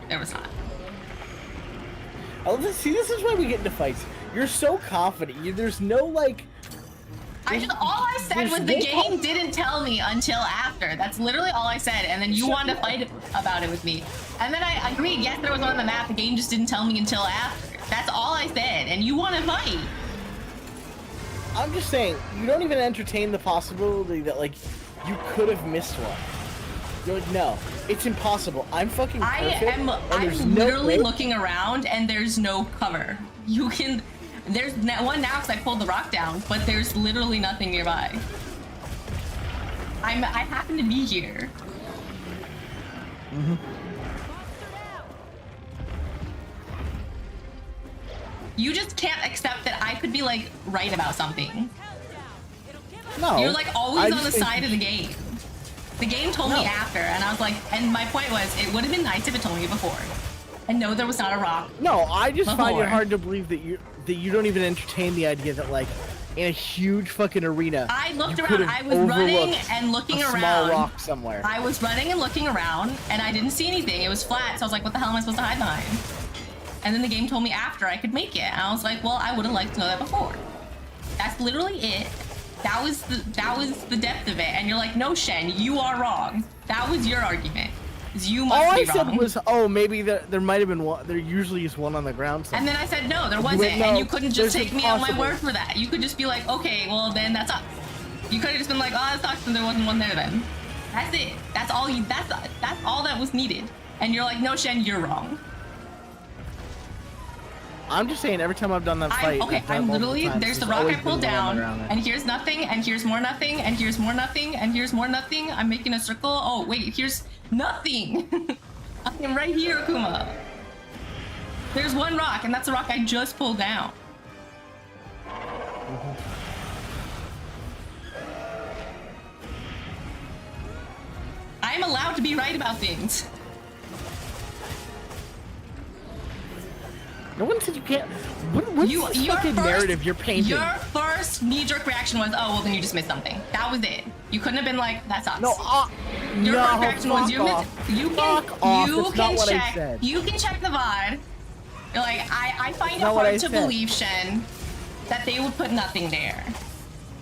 There was not. Oh, see, this is why we get into fights. You're so confident. There's no like. All I said there's was the no game didn't tell me until after. That's literally all I said, and then you wanted to fight about it with me. And then I agreed, yes, there was one on the map, the game just didn't tell me until after. That's all I said, and you want to fight. I'm just saying, you don't even entertain the possibility that, like, you could have missed one. You're like, no, it's impossible. I'm fucking perfect. I'm literally looking around, and there's no cover. You can... There's one now because I pulled the rock down, but there's literally nothing nearby. I happen to be here. Mm-hmm. You just can't accept that I could be like right about something. No. You're like always on the think- side of the game. The game told me after, and I was like, and my point was, it would have been nice if it told me before. And no, there was not a rock. No, I just find before. it hard to believe that you don't even entertain the idea that, like, in a huge fucking arena, I looked you around. could've I was running overlooked and looking a around. small rock somewhere. I was running and looking around, and I didn't see anything. It was flat, so I was like, what the hell am I supposed to hide behind? And then the game told me after I could make it. And I was like, well, I would have liked to know that before. That's literally it. That was the depth of it. And you're like, no, Shen, you are wrong. That was your argument. You must All be I said wrong. was, oh, maybe there might have been one. There usually is one on the ground somewhere. And then I said, no, there You wasn't. went, no, and you couldn't just there's take me on my impossible. word for that. You could just be like, okay, well, then that sucks. You could have just been like, oh, that sucks, and there wasn't one there then. That's it. That's all that's all that was needed. And you're like, no, Shen, you're wrong. I'm just saying, every time I've done that fight, Okay, I've done it I'm multiple literally, times, there's the there's rock I always pulled been one on down, the ground there. and here's nothing, and here's more nothing, and here's more nothing, and here's more nothing. I'm making a circle. Oh, wait, here's nothing. I am right here, Akuma. There's one rock, and that's the rock I just pulled down. I am allowed to be right about things. No one said you can't. What's this fucking narrative you're painting? Your first knee-jerk reaction was, oh, well, then you just missed something. That was it. You couldn't have been like, that sucks. No, Your no, first reaction was, fuck off. you Fuck off. can That's not what I check, said. you can check the VOD. You're like, I find it not what I hard to said. believe, Shen, that they would put nothing there.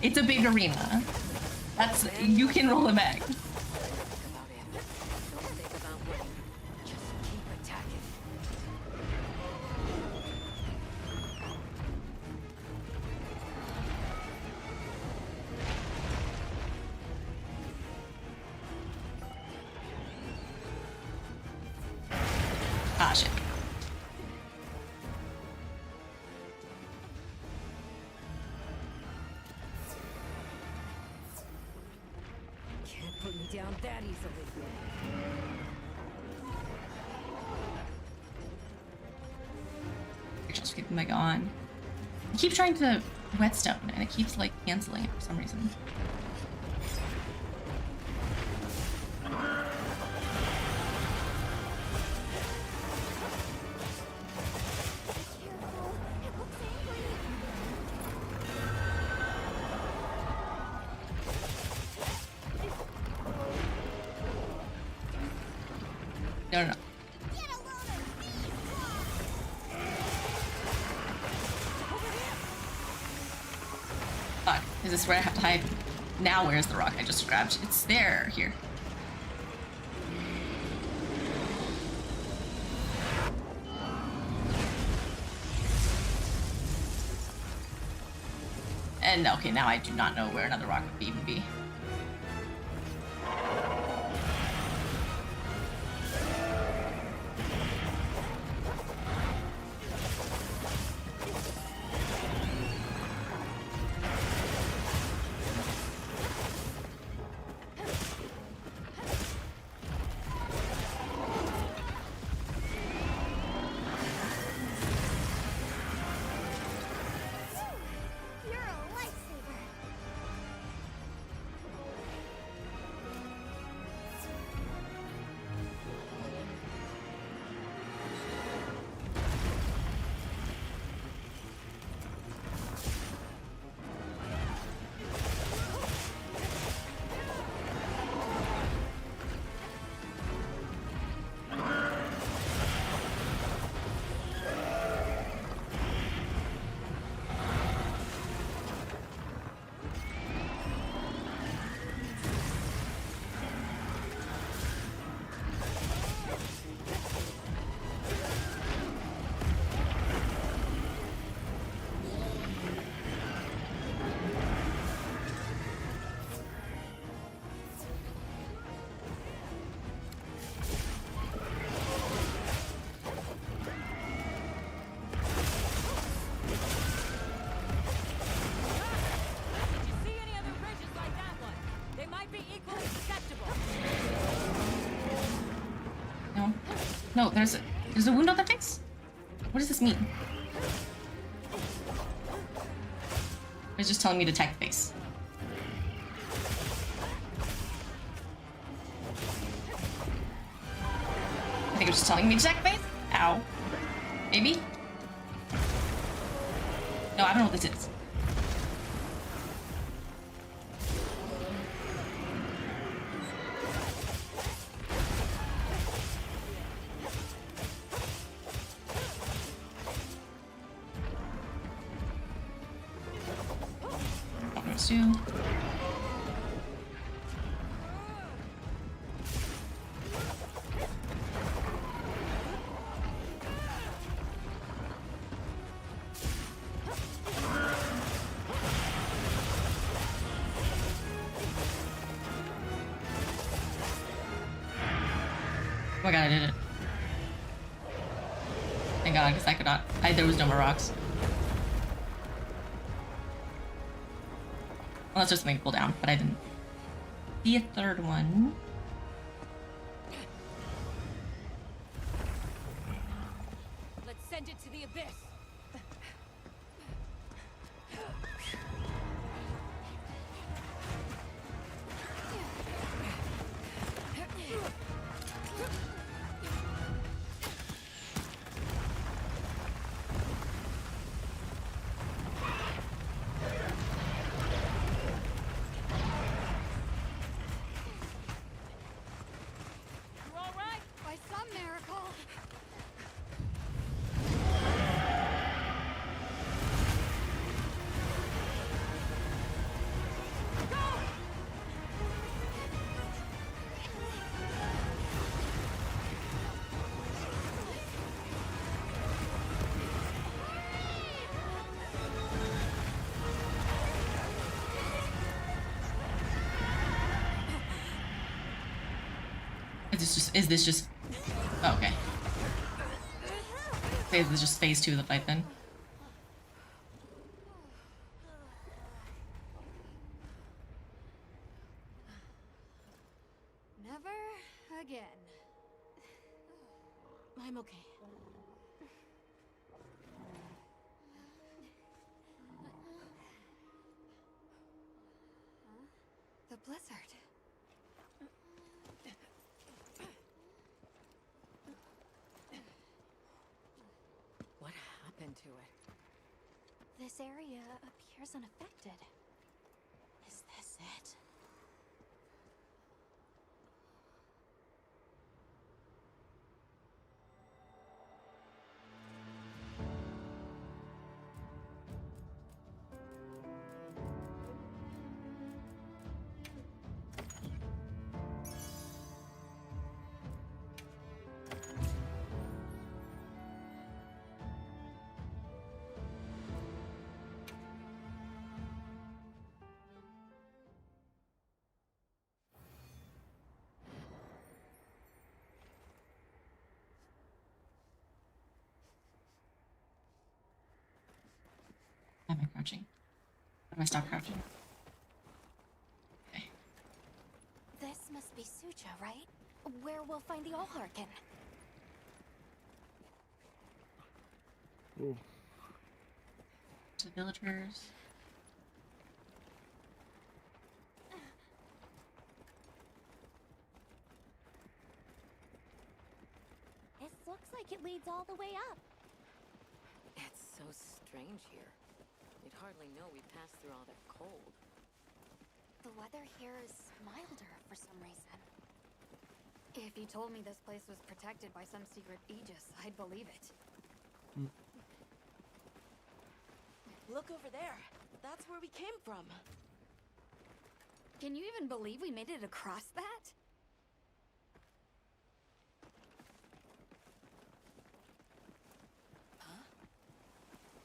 It's a big arena. You can roll it back. Think about winning. Just keep attacking. Ah, shit. Can't put me down that easily. Just keep my on. I keep trying to whetstone, and it keeps, like, canceling it for some reason. No, no, no. Fuck. Is this where I have to hide? Now where's the rock I just grabbed? It's there, here. And okay, now I do not know where another rock would even be. You're a lifesaver. No, there's a wound on their face? What does this mean? It's just telling me to attack the face. I think it's just telling me to attack the face? Ow. Maybe? No, I don't know what this is. Do. Oh my god, I did it. Thank god, because I could not. There was no more rocks. Unless there's something to pull down, but I didn't. The third one. Let's send it to the abyss. Is this just oh, okay. Is this just phase 2 of the fight then? Never again. I'm okay. The blizzard. What happened to it? This area appears unaffected. Is this it? Why am I crouching? How do I stop crouching? Okay. This must be Sucha, right? Where we'll find the Allharkin. Ooh. The villagers. This looks like it leads all the way up. It's so strange here. You'd hardly know we passed through all that cold. The weather here is milder for some reason. If you told me this place was protected by some secret aegis, I'd believe it. Look over there. That's where we came from. Can you even believe we made it across that? Huh?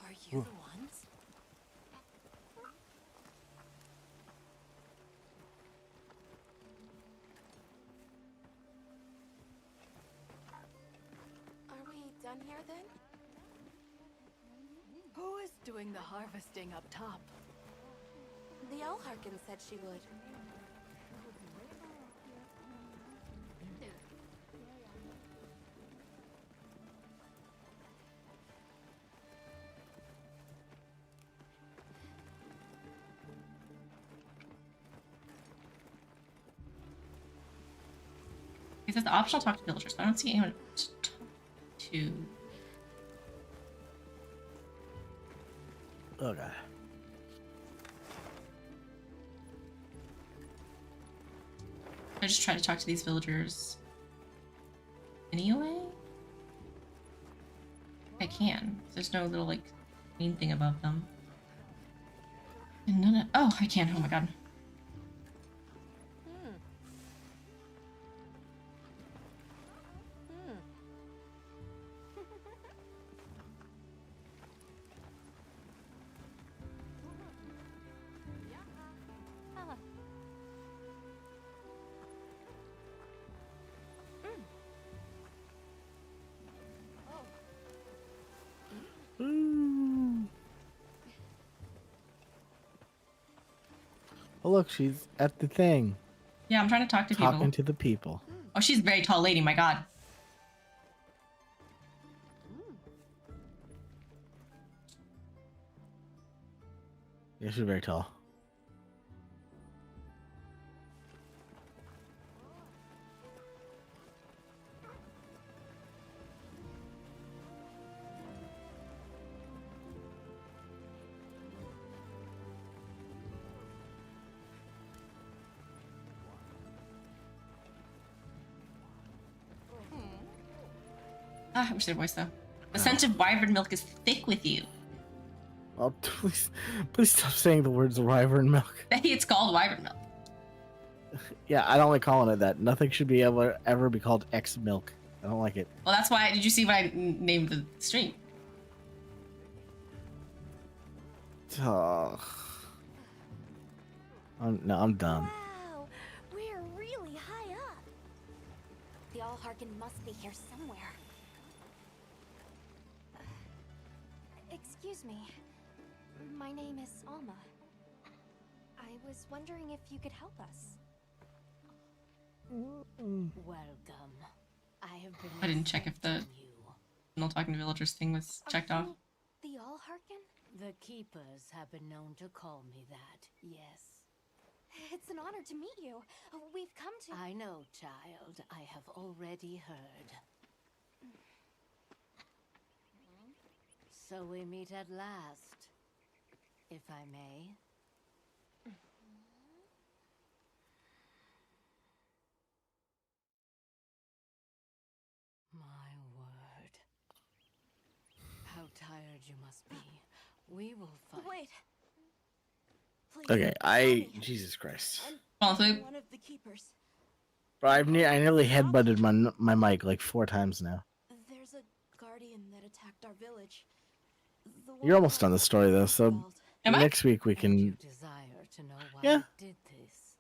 Are you the ones? Are we done here then? Who is doing the harvesting up top? The Allharkin said she would. It says the optional talk to villagers, but I don't see anyone to talk to. Oh god. I just try to talk to these villagers anyway. I can. There's no little like green thing above them. And none of, oh, I can. Oh my god. Ooh. Oh look, she's at the thing. Yeah, I'm trying to talk to Talking people. to the people. Oh, she's a very tall lady. My god. Yeah, she's very tall. Ah, I wish their voice though. The scent of wyvern milk is thick with you. Oh, please stop saying the words wyvern milk. It's called wyvern milk. Yeah, I don't like calling it that. Nothing should be ever be called X milk. I don't like it. Well, that's why. Did you see what I named the stream? Oh. No, I'm done. Wow, we're really high up. The Allharkin must be here somewhere. Excuse me. My name is Alma. I was wondering if you could help us. Welcome. I have been. I didn't check if the no talking to villagers thing was checked off. The Allharkin? The keepers have been known to call me that. Yes. It's an honor to meet you. We've come to. I know, child. I have already heard. So we meet at last, if I may. My word. How tired you must be. We will fight. Wait. Please, Okay, Jesus Christ. Fall asleep. one of the keepers. Bro, I nearly headbutted my mic like 4 times now. There's a guardian that attacked our village. The You're one almost done the story though, so called- Am I? next week we You can. desire to know why Yeah. I did this.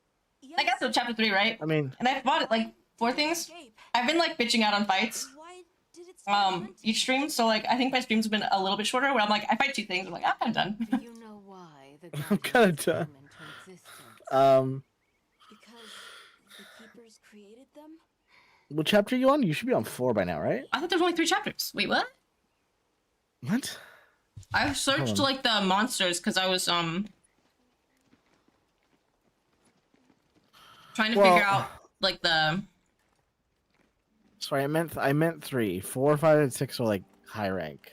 I got to chapter 3, right? I mean, And I've bought it like 4 things. Escape. I've been like bitching out on fights. Why did it start hunting? Each stream, so like I think my streams have been a little bit shorter where I'm like I fight 2 things, I'm like I'm kind of done. Do you know why the I'm kinda guardians done. came into existence? Because the keepers created them? what chapter are you on? You should be on 4 by now, right? I thought there was only 3 chapters. Wait, what? What? I searched on. like the monsters because I was trying to Well- figure out like the Sorry, I meant 3. 4, 5, and 6 are like high rank,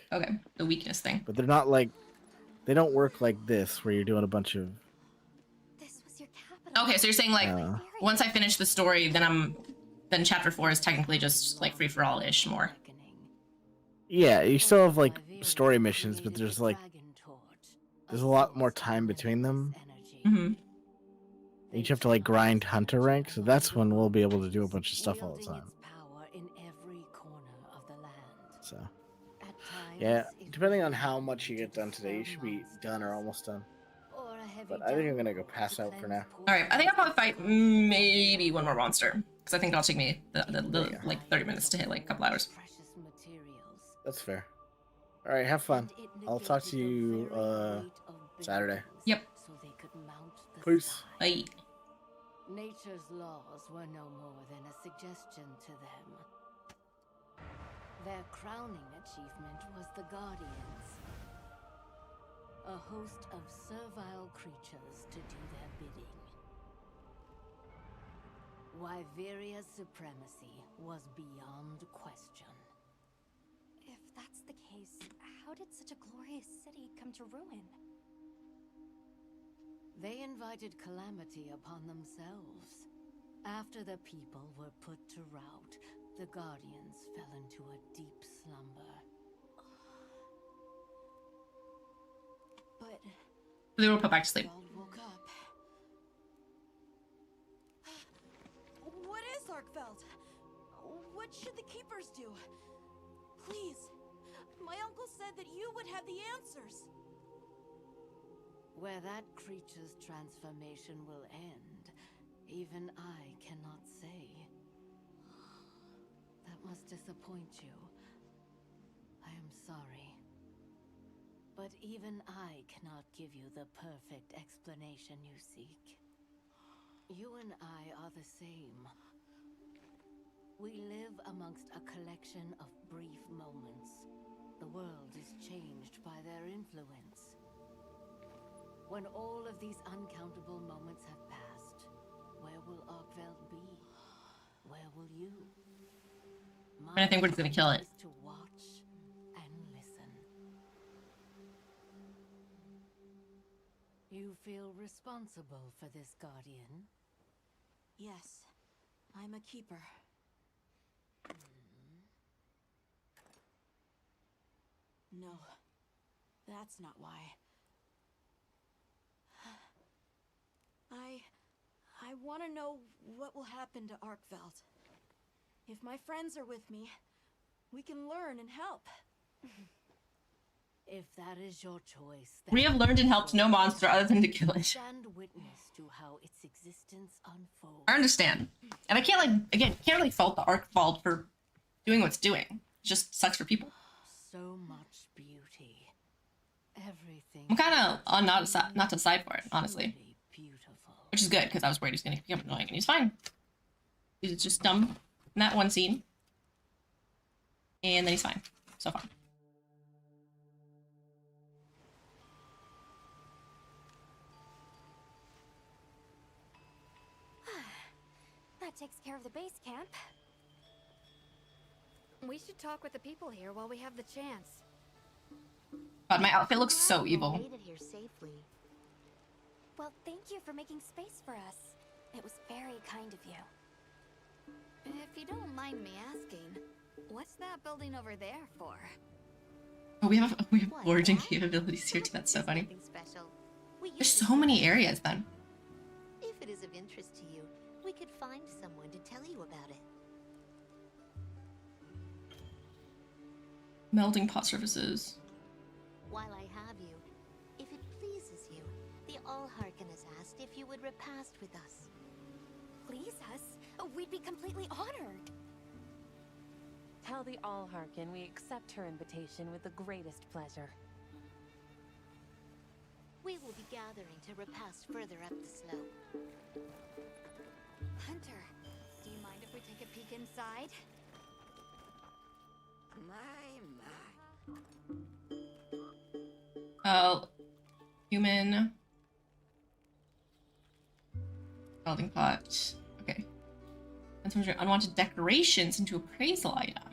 the weakness thing. but they're not like. They don't work like this, where you're doing a bunch of. This was your capital. Okay, so you're saying like Uh, once I finish the story, then chapter 4 is technically just like free for all ish more. Yeah, you still have like story missions, but there's like there's a lot more time between them. Mm-hmm. You have to like grind hunter rank, so that's when we'll be able to do a bunch of stuff all the time. So, yeah, depending on how much you get done today, you should be done or almost done. But I think I'm gonna go pass out for now. All right, I think I'll probably fight maybe one more monster because I think it'll take me like 30 minutes to hit like a couple hours. That's fair. All right, have fun. I'll talk to you Saturday. Yep. Peace. Bye. Nature's laws were no more than a suggestion to them. Their crowning achievement was the Guardians. A host of servile creatures to do their bidding. Wyveria's supremacy was beyond question. If that's the case, how did such a glorious city come to ruin? They invited calamity upon themselves. After the people were put to rout, the Guardians fell into a deep slumber. But They were put back to sleep. Feld woke up. What is Arkfeld? What should the Keepers do? Please. My uncle said that you would have the answers. Where that creature's transformation will end, even I cannot say. That must disappoint you. I am sorry. But even I cannot give you the perfect explanation you seek. You and I are the same. We live amongst a collection of brief moments. The world is changed by their influence. When all of these uncountable moments have passed, where will Arkfeld be? Where will you? And I think we're just gonna kill it. To watch and listen. You feel responsible for this Guardian? Yes, I'm a Keeper. No, that's not why. I want to know what will happen to Arkfeld. If my friends are with me, we can learn and help. If that is your choice, We have learned and helped no monster other than to kill it. stand witness to how its existence unfolds. I understand. And I can't, like, again, can't really fault the Arkfald for doing what's doing. It just sucks for people. So much beauty. Everything. I'm kind of on not to side for it, honestly. truly beautiful. Which is good, because I was worried he was going to become annoying, and he's fine. He's just dumb in that one scene. And then he's fine. So far. That takes care of the base camp. We should talk with the people here while we have the chance. God, my outfit looks so evil. Made it here safely. Well, thank you for making space for us. It was very kind of you. If you don't mind me asking, what's that building over there for? Oh, we have What, foraging that? capabilities here too. That's so funny. Nothing special. We There's use so it many for- areas then. If it is of interest to you, we could find someone to tell you about it. Melding pot surfaces. While I have you, if it pleases you, the Allharken has asked if you would repast with us. Please us? We'd be completely honored. Tell the Allharken we accept her invitation with the greatest pleasure. We will be gathering to repast further up the slope. Hunter, do you mind if we take a peek inside? Human. Melding pot. Okay. And turn your unwanted decorations into appraisal items.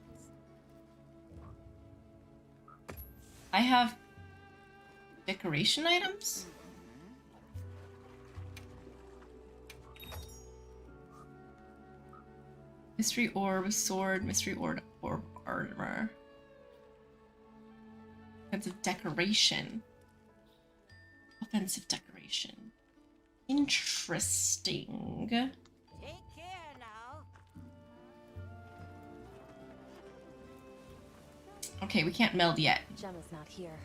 I have decoration items? Mystery orb, sword, mystery orb armor. Offensive decoration. Offensive decoration. Interesting. Take care now. Okay, we can't meld yet. Gemma's not here.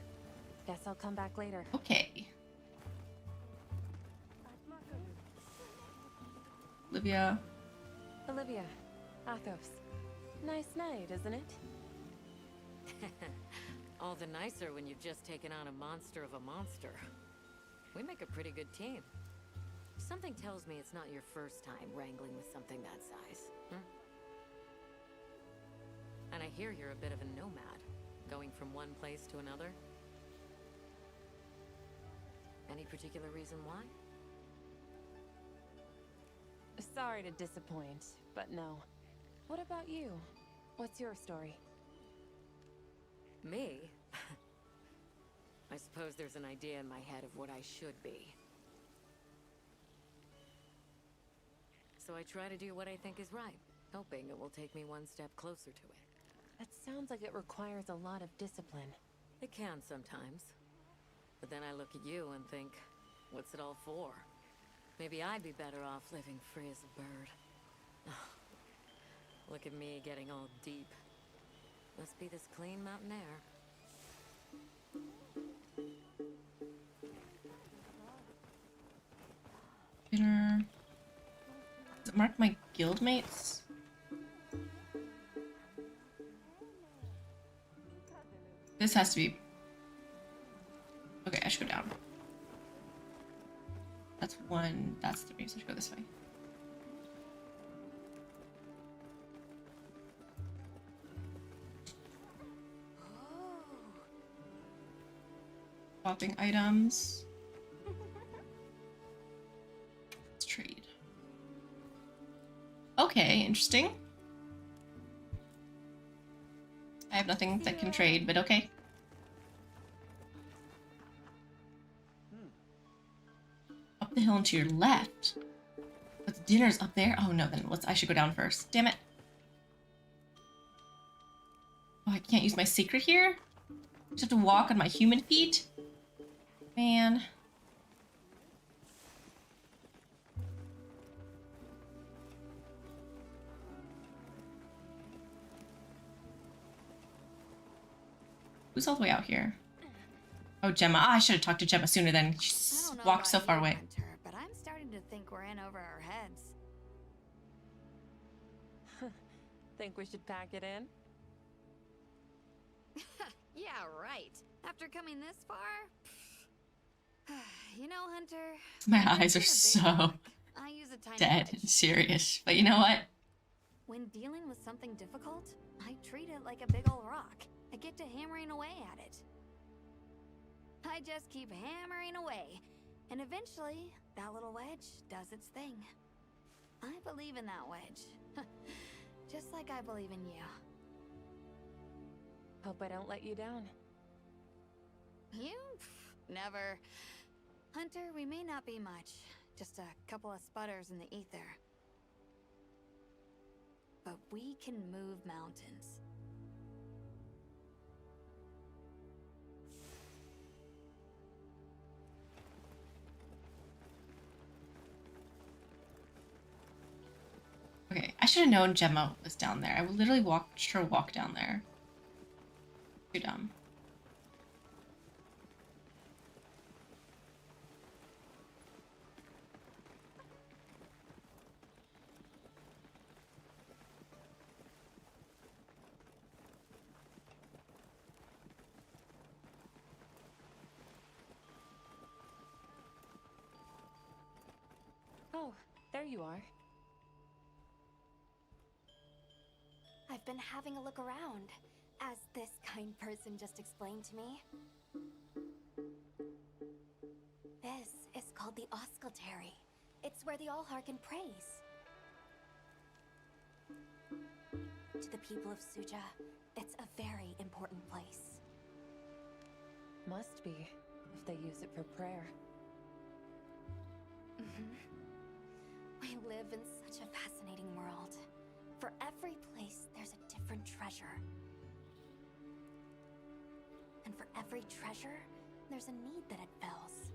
Guess I'll come back later. Okay. Olivia. Olivia, Athos. Nice night, isn't it? All the nicer when you've just taken on a monster of a monster. We make a pretty good team. Something tells me it's not your first time wrangling with something that size. And I hear you're a bit of a nomad, going from one place to another. Any particular reason why? Sorry to disappoint, but no. What about you? What's your story? Me? I suppose there's an idea in my head of what I should be. So I try to do what I think is right, hoping it will take me one step closer to it. That sounds like it requires a lot of discipline. It can sometimes. But then I look at you and think, what's it all for? Maybe I'd be better off living free as a bird. Look at me getting all deep. Must be this clean mountain air. Dinner. Does it mark my guildmates? This has to be... Okay, I should go down. That's 1, that's 3, so I should go this way. Swapping items. Let's trade. Okay, interesting. I have nothing that can trade, but okay. Up the hill and to your left. But the dinner's up there? Oh no, then I should go down first. Damn it. Oh, I can't use my secret here? I just have to walk on my human feet? Man. Who's all the way out here? Oh, Gemma. Ah, I should have talked to Gemma sooner then. She walked so far away. Hunter, but I'm starting to think we're in over our heads. Think we should pack it in? Yeah, right. After coming this far? You know, Hunter... My eyes are so I use a tiny dead wedge. and serious. But you know what? When dealing with something difficult, I treat it like a big old rock. I get to hammering away at it. I just keep hammering away, and eventually, that little wedge does its thing. I believe in that wedge. Just like I believe in you. Hope I don't let you down. You? Never. Hunter, we may not be much. Just a couple of sputters in the ether. But we can move mountains. Okay, I should have known Gemma was down there. I literally watched her walk down there. Too dumb. Oh, there you are. I've been having a look around, as this kind person just explained to me. This is called the Oscultary. It's where the Allharkin prays. To the people of Suja, it's a very important place. Must be, if they use it for prayer. We live in such a fascinating world. For every place, there's a different treasure. And for every treasure, there's a need that it fills.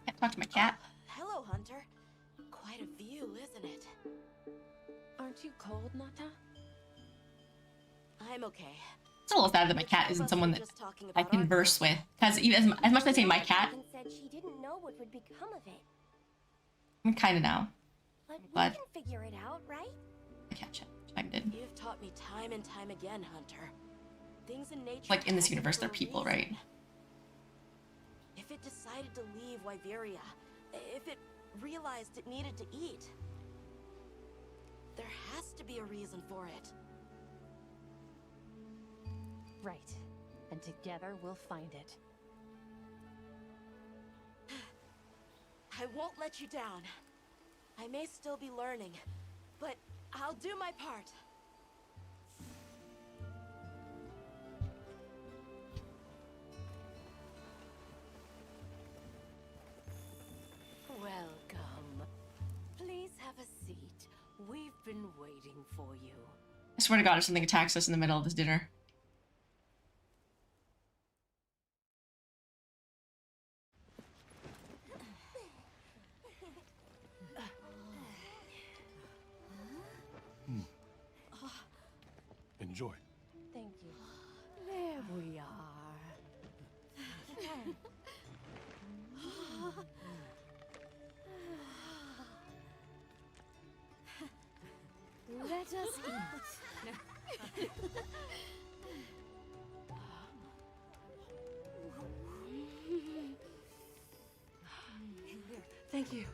Can't talk to my cat. Hello, Hunter. Quite a view, isn't it? Aren't you cold, Nata? I'm okay. It's a little sad that my cat isn't someone that I converse with. Because even as much as I say my cat, Said she didn't know what would become of it. I kind of know. But we can figure it out, right? My cat chimed in. You've taught me time and time again, Hunter. Things in nature. Like in this happen universe, for they're a people, reason. right? If it decided to leave Wyveria, if it realized it needed to eat, there has to be a reason for it. Right. And together we'll find it. I won't let you down. I may still be learning, but I'll do my part. Welcome. Please have a seat. We've been waiting for you. I swear to God, if something attacks us in the middle of this dinner. Enjoy. Thank you. There we are. Let us eat. Thank you.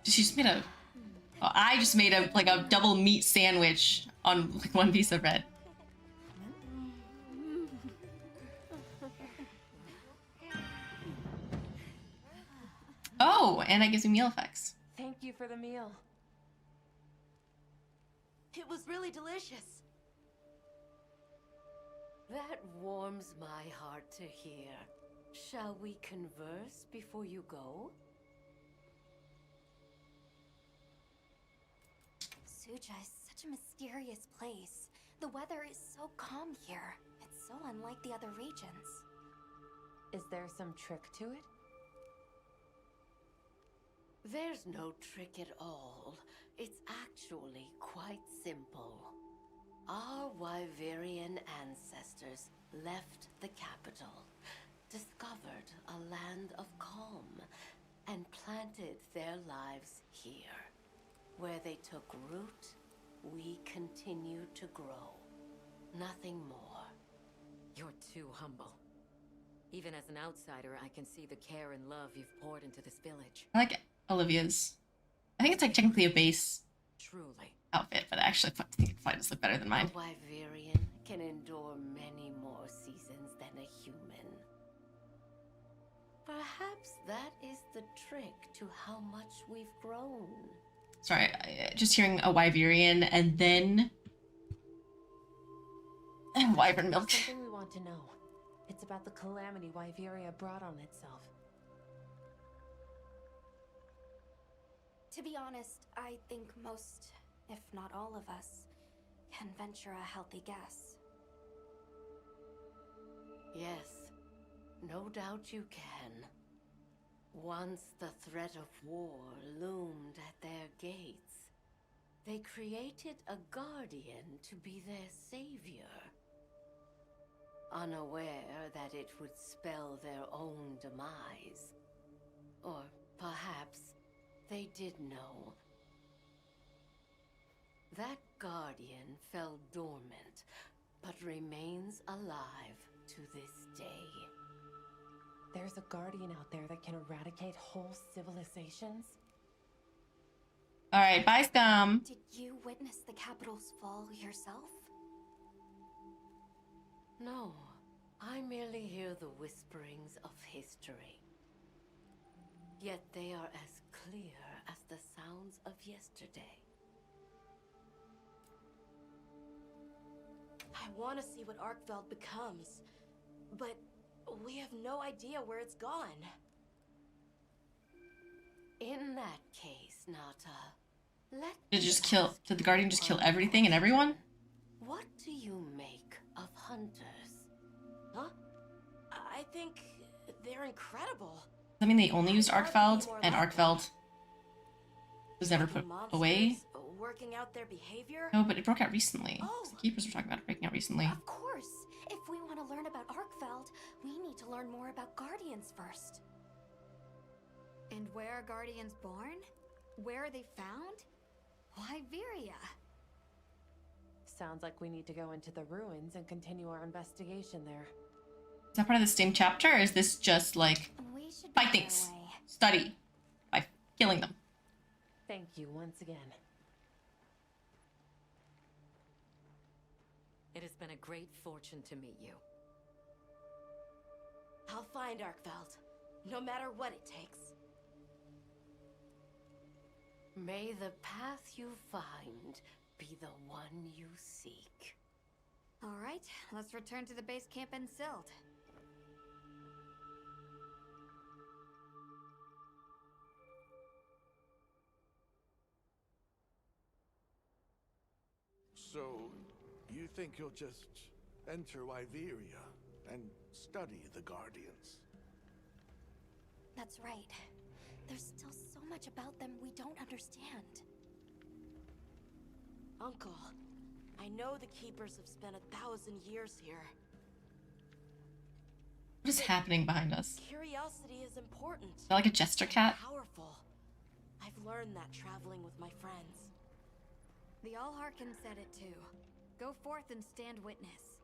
She just made a... Well, I just made a like a double meat sandwich on like one piece of bread. Oh, and that gives me meal effects. Thank you for the meal. It was really delicious. That warms my heart to hear. Shall we converse before you go? Suja is such a mysterious place. The weather is so calm here. It's so unlike the other regions. Is there some trick to it? There's no trick at all. It's actually quite simple. Our Wyverian ancestors left the capital, discovered a land of calm, and planted their lives here. Where they took root, we continue to grow. Nothing more. You're too humble. Even as an outsider, I can see the care and love you've poured into this village. I like Olivia's. I think it's like technically a base Truly. outfit, but I actually think it does look better than mine. A Wyverian can endure many more seasons than a human. Perhaps that is the trick to how much we've grown. Sorry, just hearing a Wyverian and then wyvern milk. Something we want to know. It's about the calamity Wyveria brought on itself. To be honest, I think most, if not all of us, can venture a healthy guess. Yes, no doubt you can. Once the threat of war loomed at their gates, they created a guardian to be their savior. Unaware that it would spell their own demise. Or perhaps they did know. That guardian fell dormant, but remains alive to this day. There's a guardian out there that can eradicate whole civilizations? Alright, bye, Scum. Did you witness the capital's fall yourself? No, I merely hear the whisperings of history. Yet they are as clear as the sounds of yesterday. I want to see what Arkveld becomes, but we have no idea where it's gone. In that case, Nata, let Did the Guardian just kill everything and everyone? What do you make of hunters? Huh? I think they're incredible. Does that mean they only used Arkfeld and Arkfeld was never put away? Working out their behavior? No, but it broke out recently. Oh. The keepers were talking about it breaking out recently. Of course! If we want to learn about Arkfeld, we need to learn more about Guardians first. And where are Guardians born? Where are they found? Wyveria. Sounds like we need to go into the ruins and continue our investigation there. Is that part of the same chapter, or is this just like We should fight be on our things, way. study by killing them? Thank you once again. It has been a great fortune to meet you. I'll find Arkveld, no matter what it takes. May the path you find be the one you seek. All right, let's return to the base camp in Silt. So, you think you'll just enter Wyveria and study the Guardians? That's right. There's still so much about them we don't understand. Uncle, I know the Keepers have spent 1,000 years here. What is happening behind us? Curiosity is important. Is that like a jester cat? Powerful. I've learned that traveling with my friends. The Allharkin said it too. Go forth and stand witness.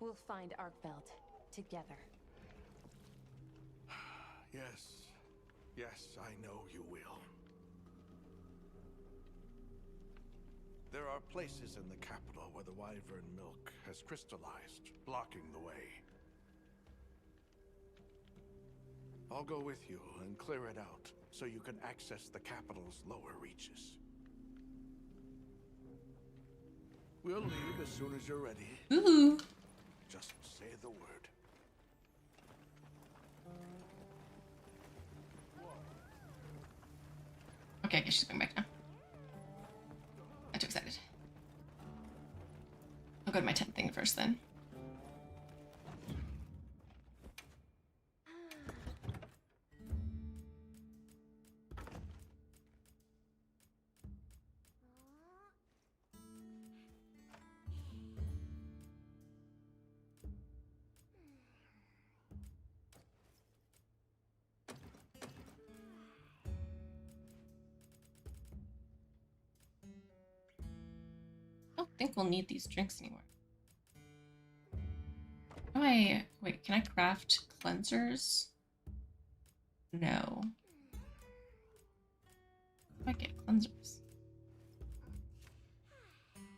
We'll find Arkveld together. Yes. Yes, I know you will. There are places in the capital where the Wyvern milk has crystallized, blocking the way. I'll go with you and clear it out, so you can access the capital's lower reaches. We'll leave as soon as you're ready. Ooh. Just say the word. Okay, I guess she's going back now. I'm too excited. I'll go to my tent thing first then. I don't think we'll need these drinks anymore. Oh, wait, can I craft cleansers? No. I get cleansers.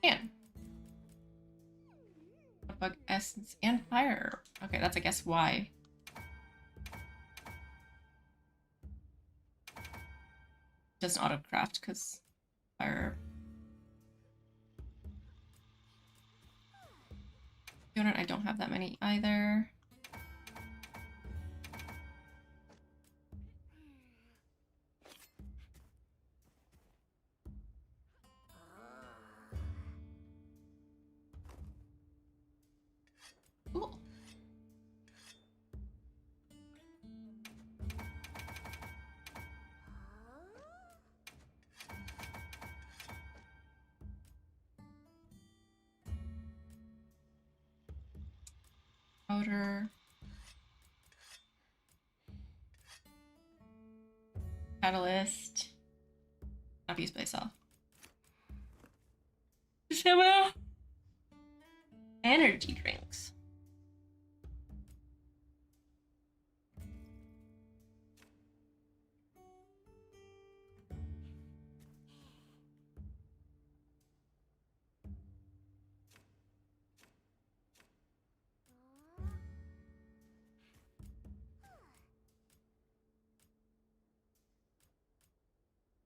Can. Bug essence and fire. Okay, that's I guess why. It doesn't auto craft because fire. I don't have that many either. Cool. Powder. Catalyst. Not used by itself. Stamina. Energy drinks.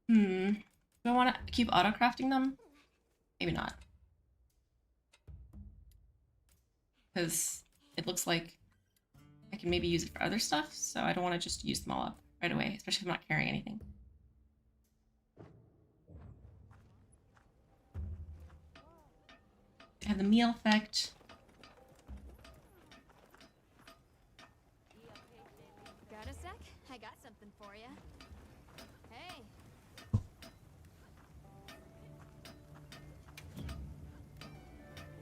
Do I want to keep auto-crafting them? Maybe not. Because it looks like I can maybe use it for other stuff, so I don't want to just use them all up right away, especially if I'm not carrying anything. I have the meal effect. Got a sec? I got something for you. Hey.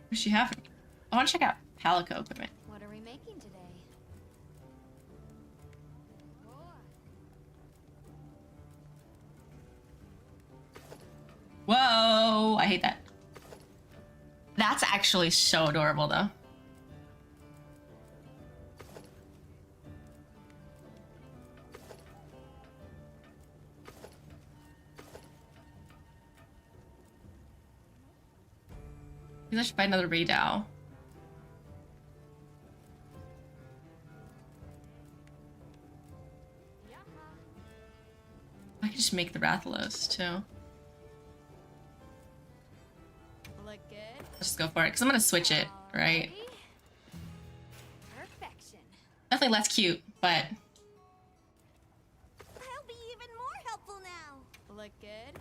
What does she have? I want to check out Palico equipment. What are we making today? Whoa! I hate that. That's actually so adorable, though. Maybe I should buy another Radow. I could just make the Rathalos too. Look good. Let's just go for it, because I'm gonna switch it, right? Perfection. Definitely less cute, but I'll be even more helpful now. Look good.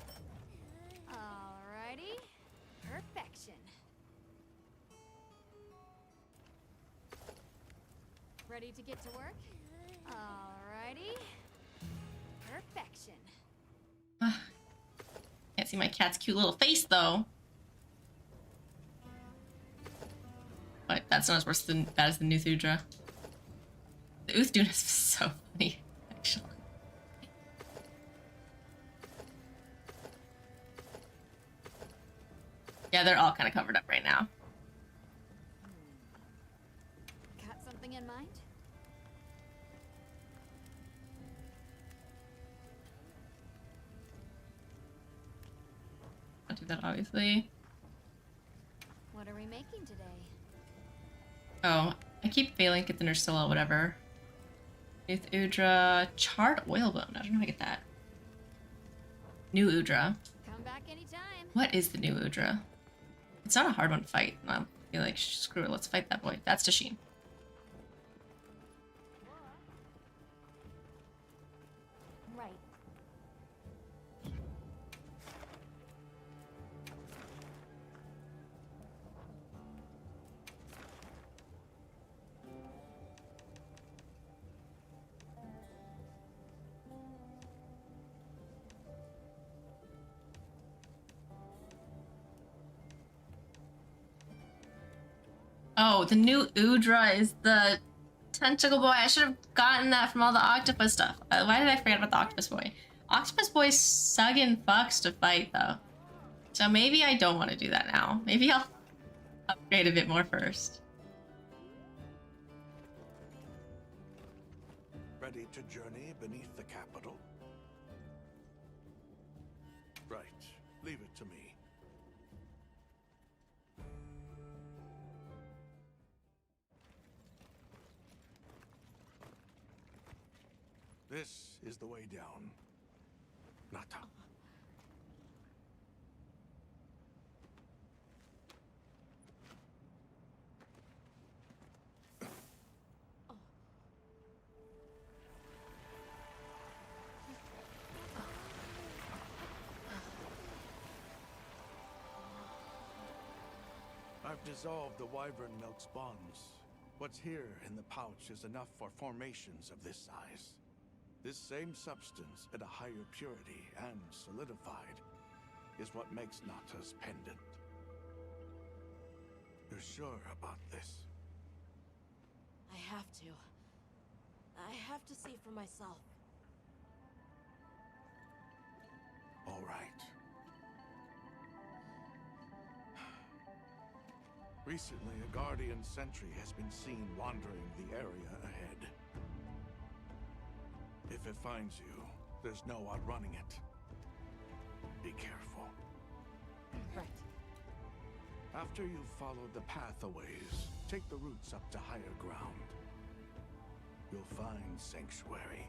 Alrighty. Perfection. Ready to get to work? Alrighty. Perfection. can't see my cat's cute little face though. But that's not as worse than bad as the new Thudra. The Uthdunas is so funny, actually. Yeah, they're all kind of covered up right now. Got something in mind? I'll do that, obviously. What are we making today? Oh, I keep failing to get the Nursilla, whatever. Youth Udra, Charred Oilbone. I don't know how to get that. New Udra. Come back anytime. What is the new Udra? It's not a hard one to fight. I feel like, screw it, let's fight that boy. That's Tashin. Right. Oh, the new Udra is the tentacle boy. I should have gotten that from all the octopus stuff. Why did I forget about the octopus boy? Octopus boy sugging fucks to fight though. So maybe I don't want to do that now. Maybe I'll upgrade a bit more first. Ready to journey beneath the capital? Right. Leave it to me. This is the way down. Nata. I've dissolved the wyvern milk's bonds. What's here in the pouch is enough for formations of this size. This same substance at a higher purity and solidified is what makes Nata's pendant. You're sure about this? I have to. I have to see for myself. All right. Recently, a Guardian sentry has been seen wandering the area ahead. If it finds you, there's no outrunning it. Be careful. Right. After you've followed the path a ways, take the routes up to higher ground. You'll find sanctuary.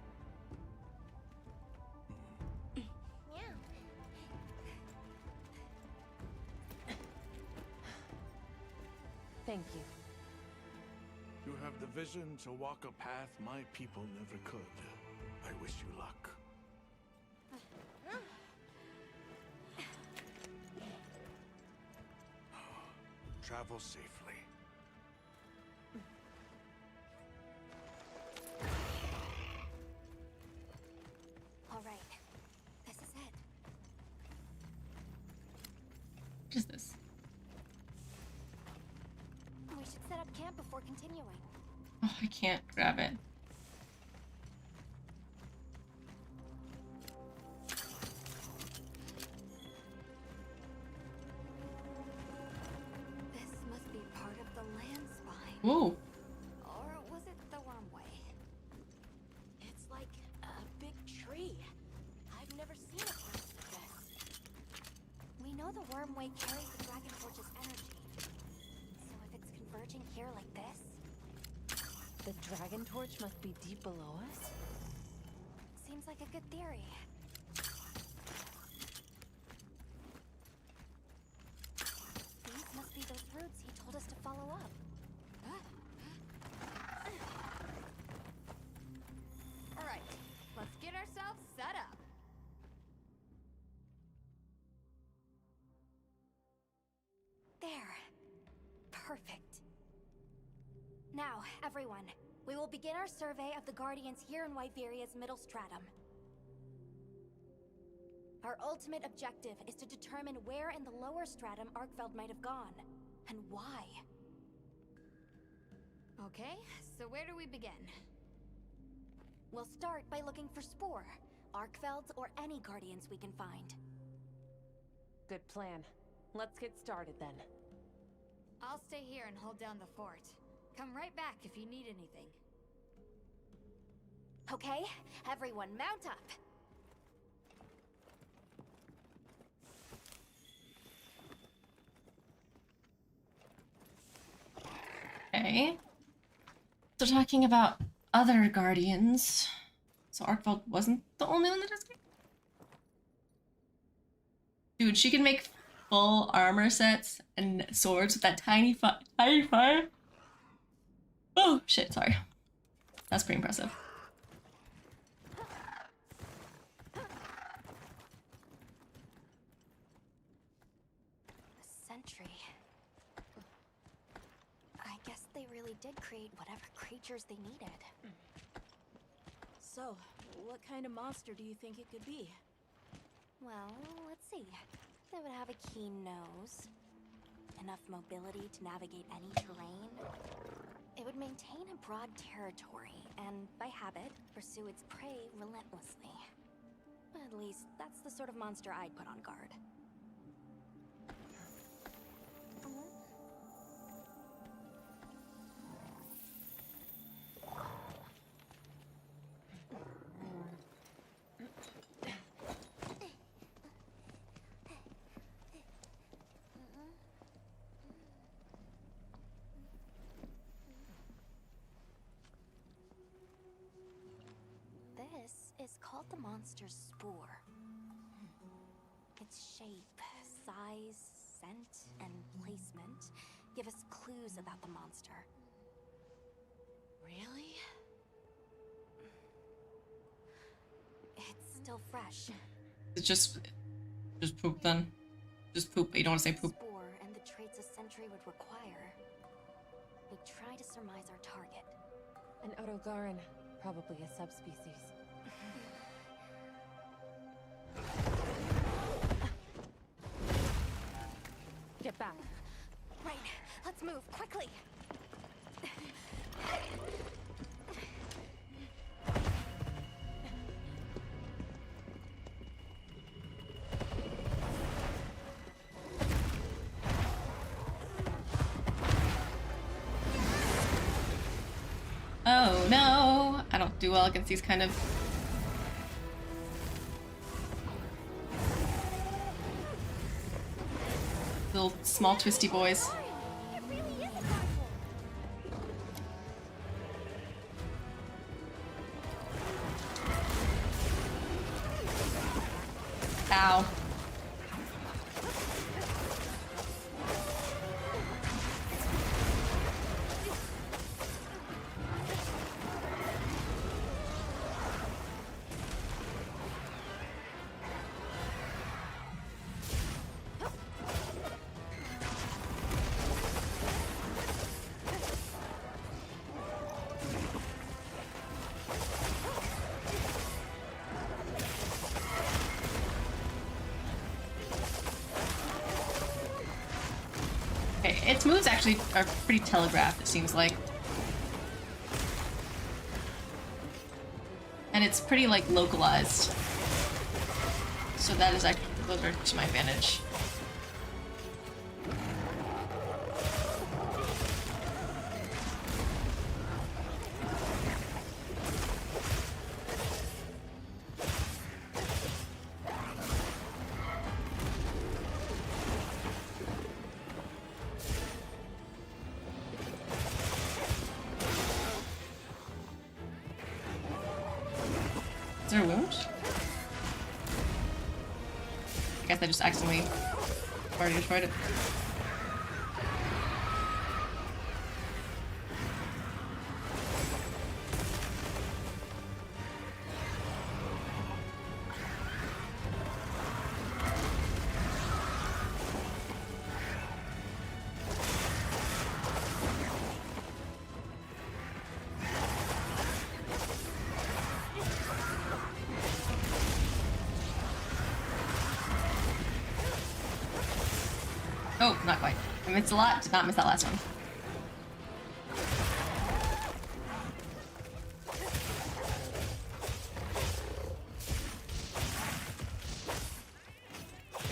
Thank you. You have the vision to walk a path my people never could. I wish you luck. Travel safely. All right. This is it. What is this? We should set up camp before continuing. Oh, I can't grab it. This must be part of the land spine. Ooh. Or was it the Wormway? It's like a big tree. I've never seen a place like this. We know the Wormway carries the Dragon Forge's energy, converging here like this? The dragon torch must be deep below us? Seems like a good theory. These must be those routes he told us to follow up. Alright, let's get ourselves set up. There. Perfect. Now, everyone, we will begin our survey of the Guardians here in Wyveria's middle stratum. Our ultimate objective is to determine where in the lower stratum Arkfeld might have gone, and why. Okay, so where do we begin? We'll start by looking for Spore, Arkfeld, or any Guardians we can find. Good plan. Let's get started then. I'll stay here and hold down the fort. Come right back if you need anything. Okay, everyone mount up. Okay. So talking about other Guardians. So Arkfeld wasn't the only one that escaped? Dude, she can make full armor sets and swords with that tiny fire. Oh, shit, sorry. That's pretty impressive. A sentry. I guess they really did create whatever creatures they needed. So, what kind of monster do you think it could be? Well, let's see. They would have a keen nose, enough mobility to navigate any terrain. It would maintain a broad territory, and by habit, pursue its prey relentlessly. At least, that's the sort of monster I'd put on guard. This is called the monster's spore. Its shape, size, scent, and placement give us clues about the monster. Really? It's still fresh. It's just poop then. Just poop, but you don't want to say poop. Spore and the traits a sentry would require. We try to surmise our target. An Otogaran, probably a subspecies. Get back. Right, let's move, quickly! Oh no! I don't do well against these kind of... little small twisty boys. It really is powerful. Ow. Okay, its moves actually are pretty telegraphed, it seems like. And it's pretty, like, localized. So that is actually, those are to my advantage. Is there a wound? I guess I just accidentally already destroyed it. Oh, not quite. I missed a lot, did not miss that last one.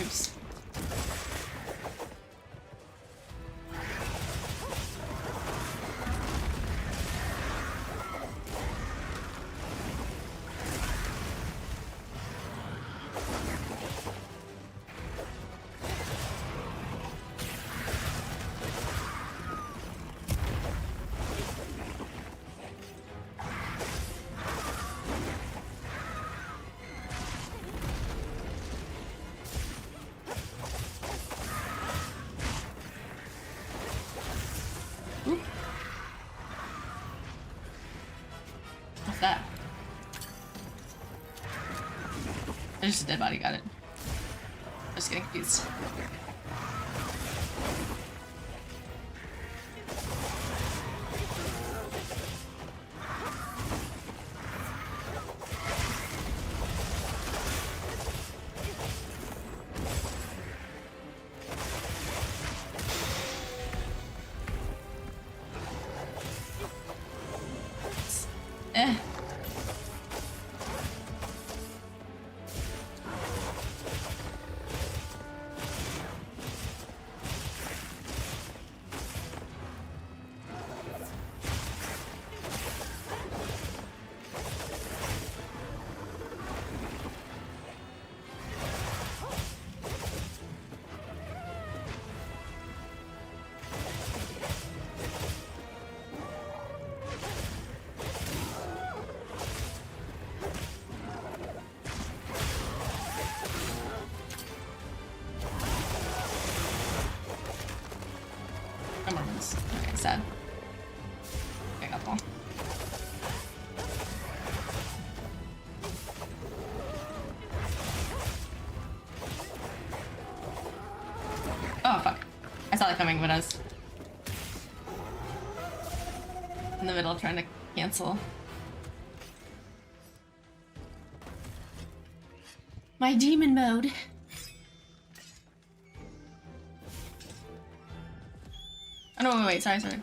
Oops. What's that? There's just a dead body, got it. Just getting confused. Eh. Okay, sad. Okay, got the ball. Oh, fuck. I saw that coming, but I was in the middle trying to cancel my demon mode. Oh no, wait, sorry. This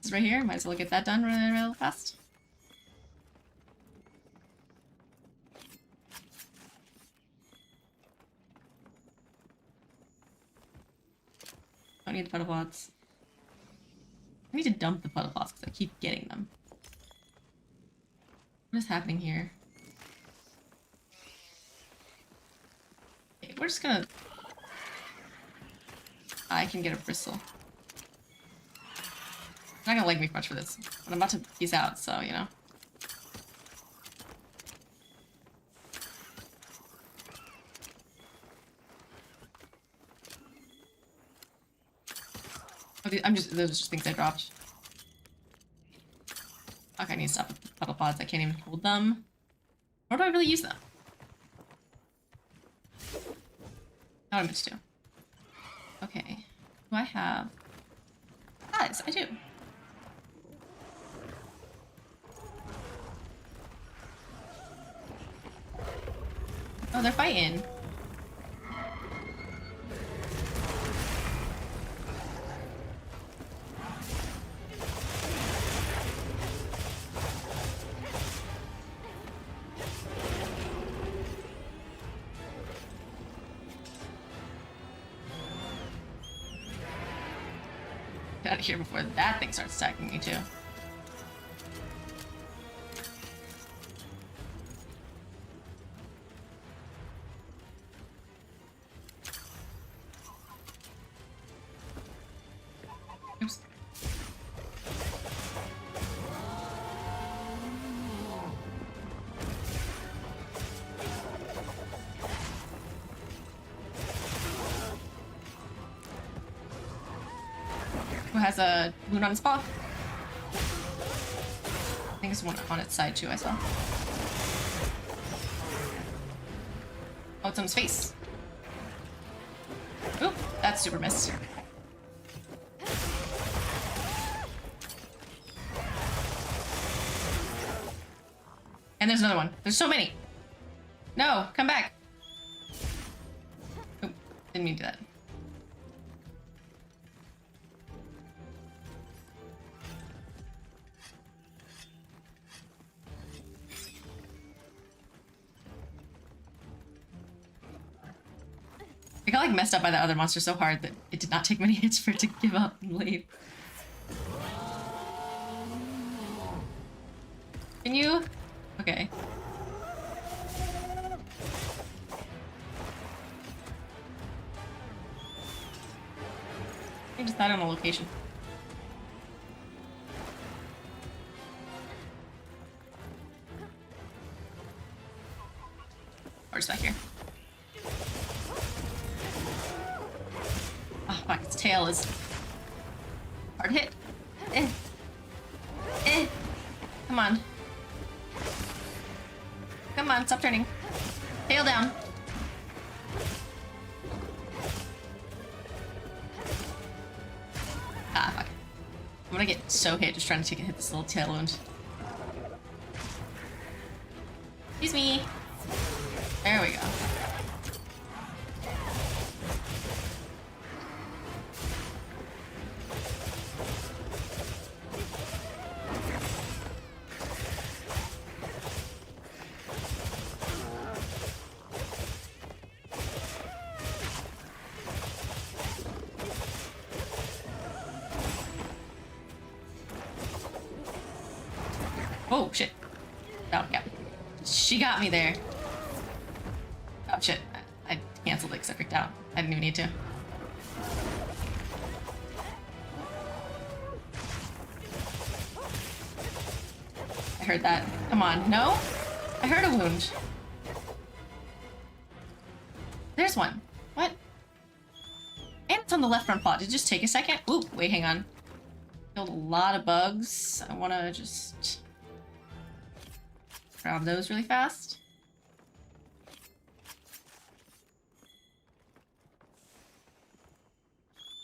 is right here. Might as well get that done real fast. Don't need the puddle pots. I need to dump the puddle pots because I keep getting them. What is happening here? Okay, we're just gonna... I can get a bristle. Not gonna like me much for this, but I'm about to peace out, so you know. Okay, those are just things I dropped. Okay, I need to stop with the puddle pods. I can't even hold them. Or do I really use them? Not what I meant to do. Okay. Do I have... Ah, yes, I do. Oh, they're fighting. Get out of here before that thing starts attacking me too. Oops. has a wound on its paw. I think it's one on its side too, I saw. Oh, it's on his face. Oop, that's super miss. And there's another one. There's so many. No, come back. Oop, didn't mean to do that. I got like messed up by that other monster so hard that it did not take many hits for it to give up and leave. Can you? Okay. I just thought on a location. Or just back here. Oh fuck, its tail is hard hit. Eh. Eh. Come on. Come on, stop turning. Tail down. Ah, fuck. I'm gonna get so hit just trying to hit this little tail wound. Excuse me. There we go. Oh, shit. Oh, yeah. She got me there. Oh, shit. I canceled it because I freaked out. I didn't even need to. I heard that. Come on. No? I heard a wound. There's one. What? And it's on the left front paw. Did it just take a second? Ooh, wait, hang on. Killed a lot of bugs. I want to just grab those really fast.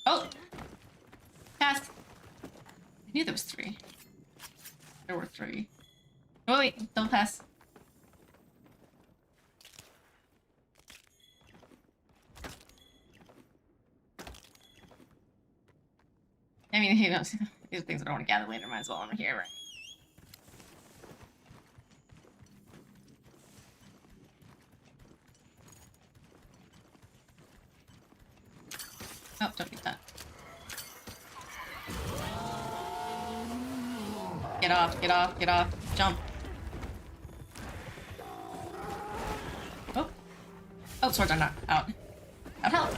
Oh! Pass! I knew there was 3. There were 3. Oh wait, don't pass. I mean, you know, these are things I don't want to gather later. Might as well when we're here, right? Oh, don't get that. Get off, get off, get off. Jump. Oh. Oh, swords are not out. Out, help.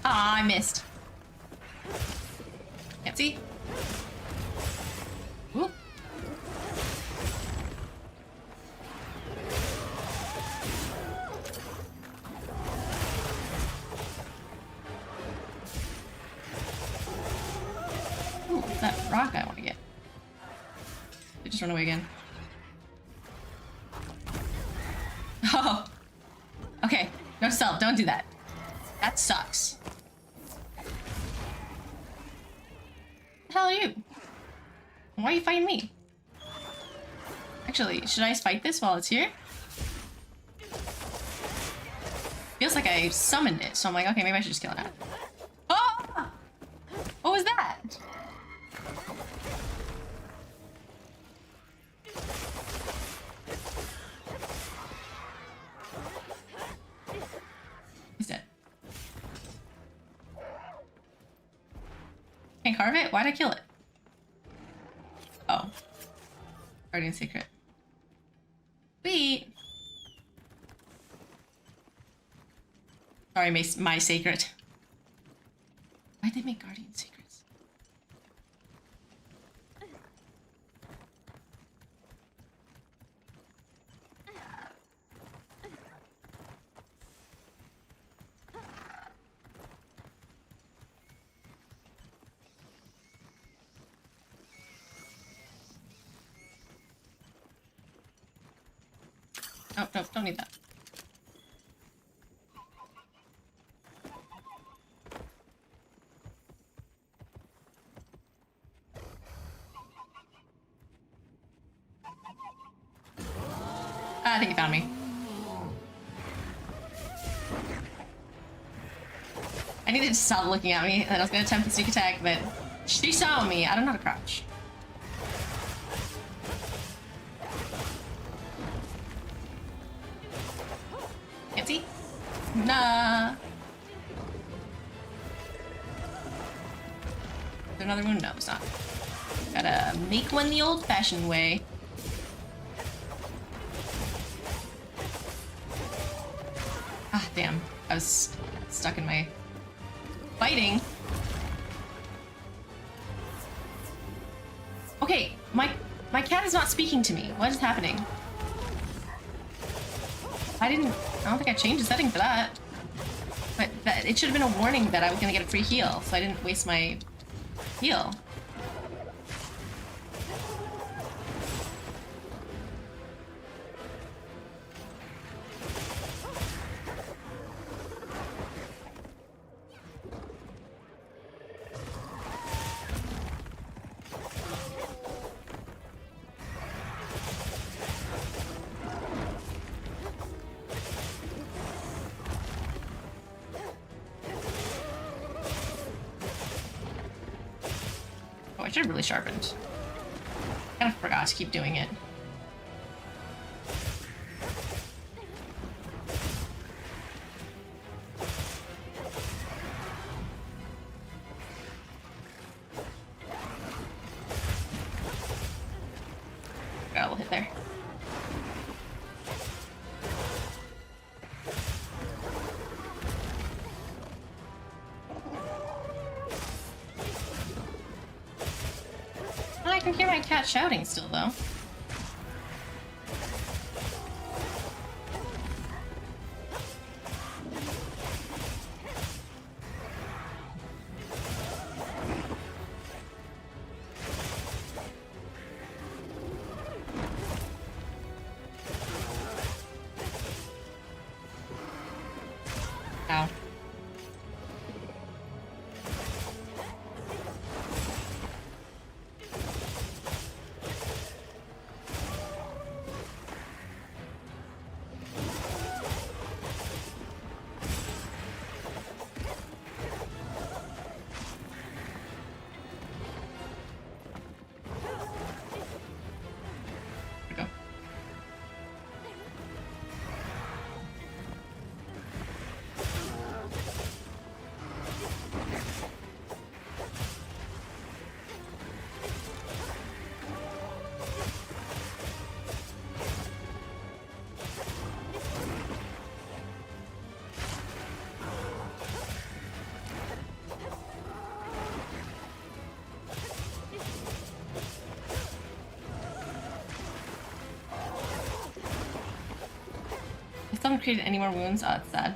Ah, I missed. Can't see. Ooh. Ooh, what's that rock I want to get? They just run away again. Oh. Okay. No self. Don't do that. That sucks. The hell are you? Why are you fighting me? Actually, should I fight this while it's here? Feels like I summoned it, so I'm like, okay, maybe I should just kill it now. Oh! What was that? He's dead. Can't carve it? Why'd I kill it? Oh. Guardian secret. Sweet. Sorry, my secret. Why'd they make guardian secrets? Oh, no, don't need that. I think he found me. I needed to stop looking at me, and I was gonna attempt the sneak attack, but she saw me. I don't know how to crouch. Can't see? Nah. Is there another wound? No, it's not. Gotta make one the old-fashioned way. Ah, damn. I was stuck in my fighting. Okay, my cat is not speaking to me. What is happening? I don't think I changed the setting for that. But it should have been a warning that I was gonna get a free heal, so I didn't waste my heal. I should have really sharpened. I kind of forgot to keep doing it. Got a little hit there. I can hear my cat shouting still, though. Ow. I still haven't created any more wounds. Oh, that's sad.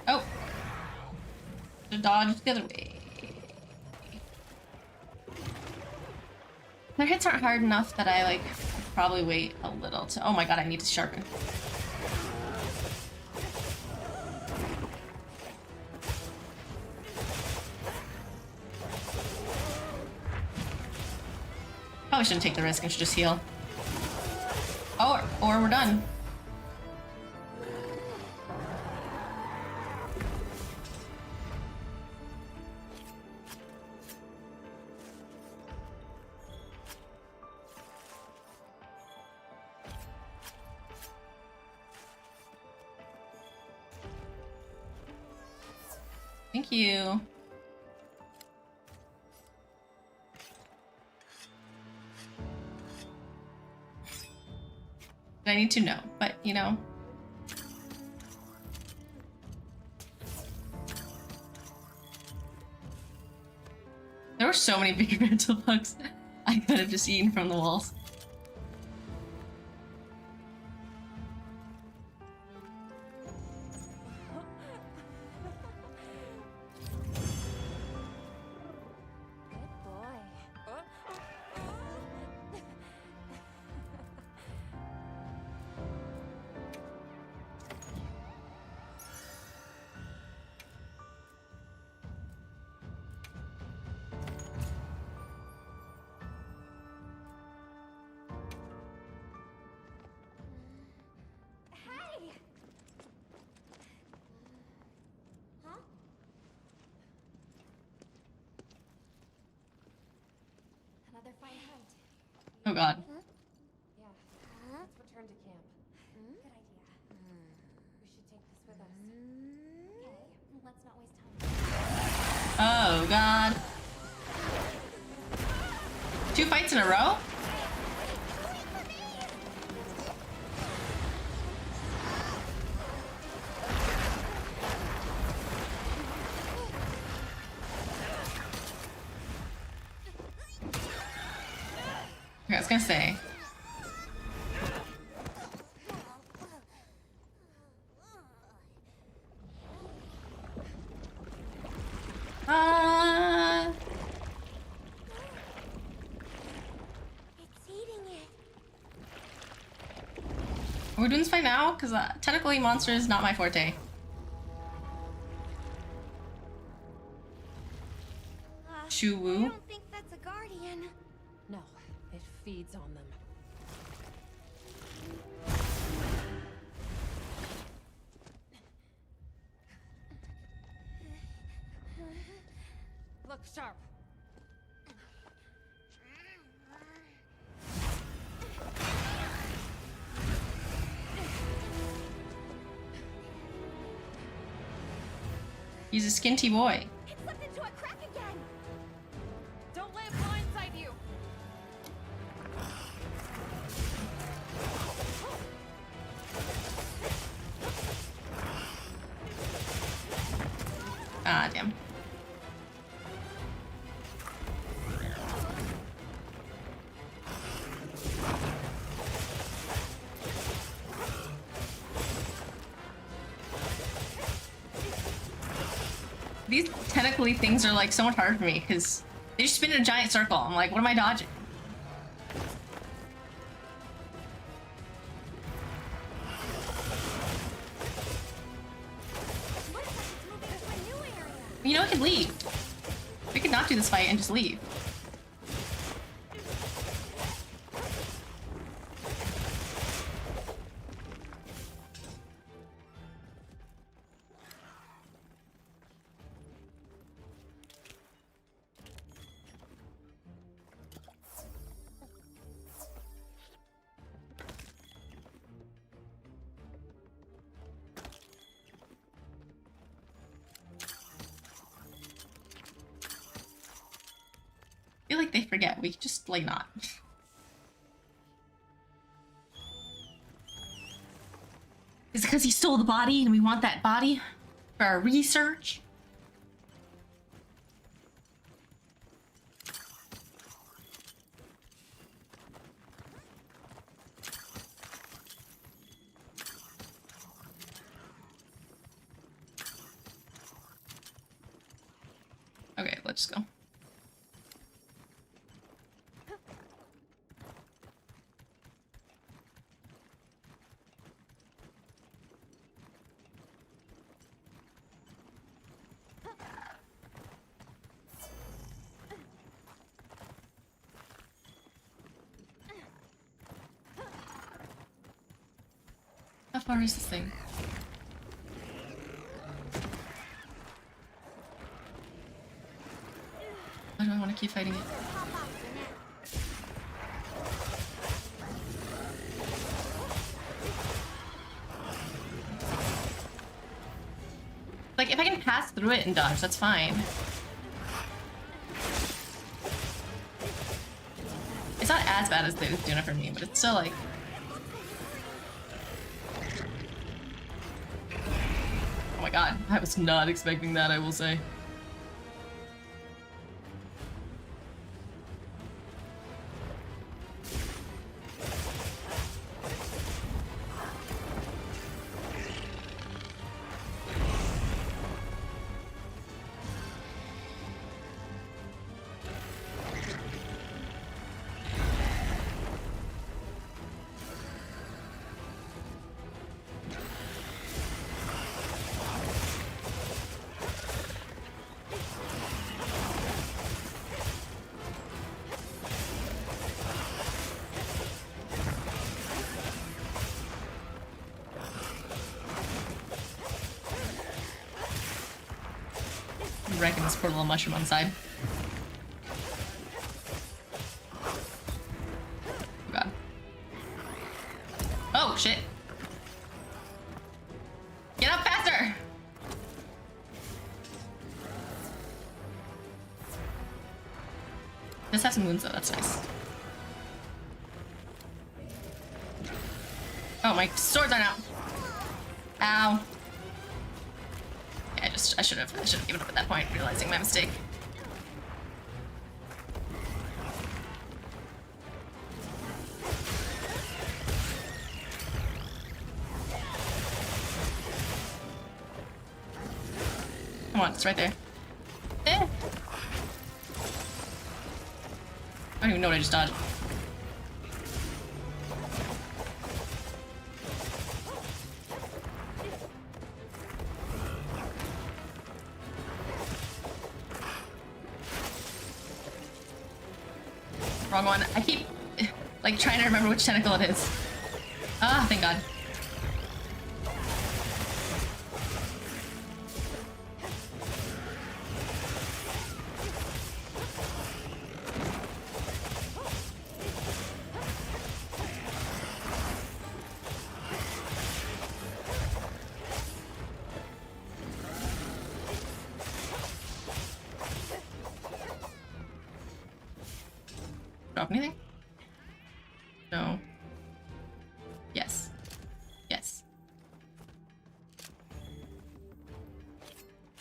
Oh! To dodge the other way. Their hits aren't hard enough that I, like, probably wait a little to... Oh my god, I need to sharpen. Probably shouldn't take the risk and should just heal. Oh, or we're done. Thank you. I need to know, but you know. There were so many big mental bugs I could have just eaten from the walls. Oh god. Yeah. Let's return to camp. Good idea. We should take this with us. Okay, let's not waste time. Oh god. 2 fights in a row? Okay, I was gonna say. It's eating it. We're doing this fight now? Because technically monster is not my forte. I Shuwu. don't think that's a guardian. No, it feeds on them. Look sharp. He's a skinty boy. It slipped into a crack again. Don't let it blindside you. Ah, damn. These tentacly things are like so much harder for me because they just spin in a giant circle. I'm like, what am I dodging? Looks like it's moving to a new area. You know, I could leave. We could not do this fight and just leave. I feel like they forget. We could just, like, not. Is it because he stole the body and we want that body for our research? Okay, let's go. How far is this thing? Why do I want to keep fighting it? Like, if I can pass through it and dodge, that's fine. It's not as bad as they was doing it for me, but it's still like... Oh my god, I was not expecting that, I will say. Wrecking this poor little mushroom on the side. shit. Get up faster! This has some wounds though, that's nice. Oh, my swords aren't out. Ow. Yeah, I should have given up at that point, realizing my mistake. Come on, it's right there. Eh. I don't even know what I just dodged. Wrong one. I keep like trying to remember which tentacle it is. Ah, thank God. Drop anything? No. Yes. Yes.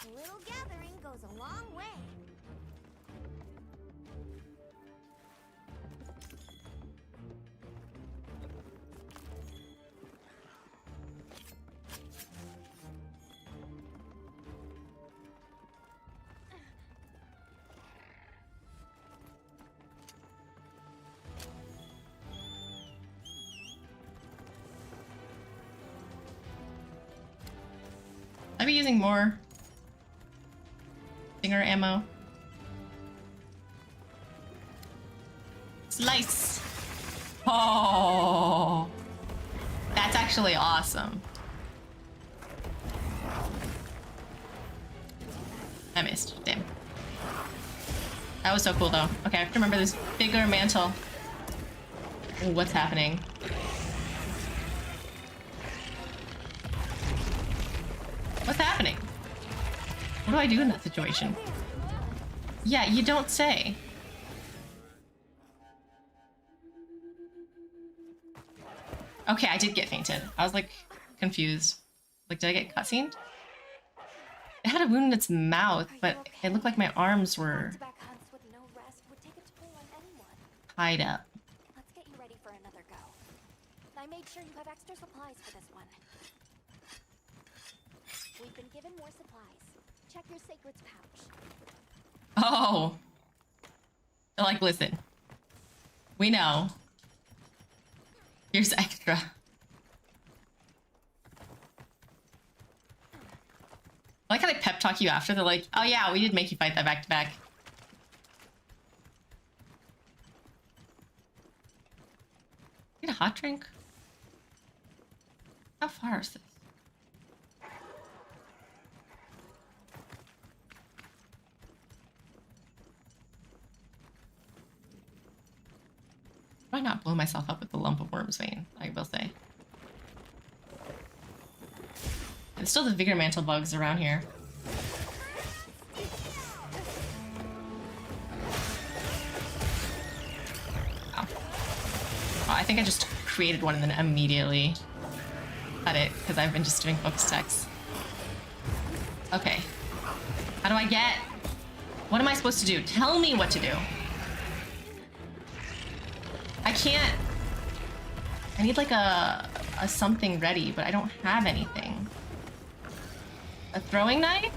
A little gathering goes a long way. I'll be using more stinger ammo. Slice! Oh, that's actually awesome. I missed. Damn. That was so cool though. Okay, I have to remember this bigger mantle. Ooh, what's happening? What's happening? What do I do in that situation? Yeah, you don't say. Okay, I did get fainted. I was like confused. Like, did I get cutscened? It had a wound in its mouth, but it looked like my arms were tied up. Let's get you ready for another go. I made sure you have extra supplies for this one. We've been given more supplies. Check your sacred's pouch. Oh. They're like, listen. We know. Here's extra. I like how they pep talk you after. They're like, oh yeah, we did make you fight that back to back. Get a hot drink? How far is this? Why not blow myself up with the lump of worm's vein, I will say. There's still the vigor mantle bugs around here. Wow. Oh, I think I just created one and then immediately cut it because I've been just doing focus text. Okay. How do I get? What am I supposed to do? Tell me what to do. I can't. I need like a something ready, but I don't have anything. A throwing knife?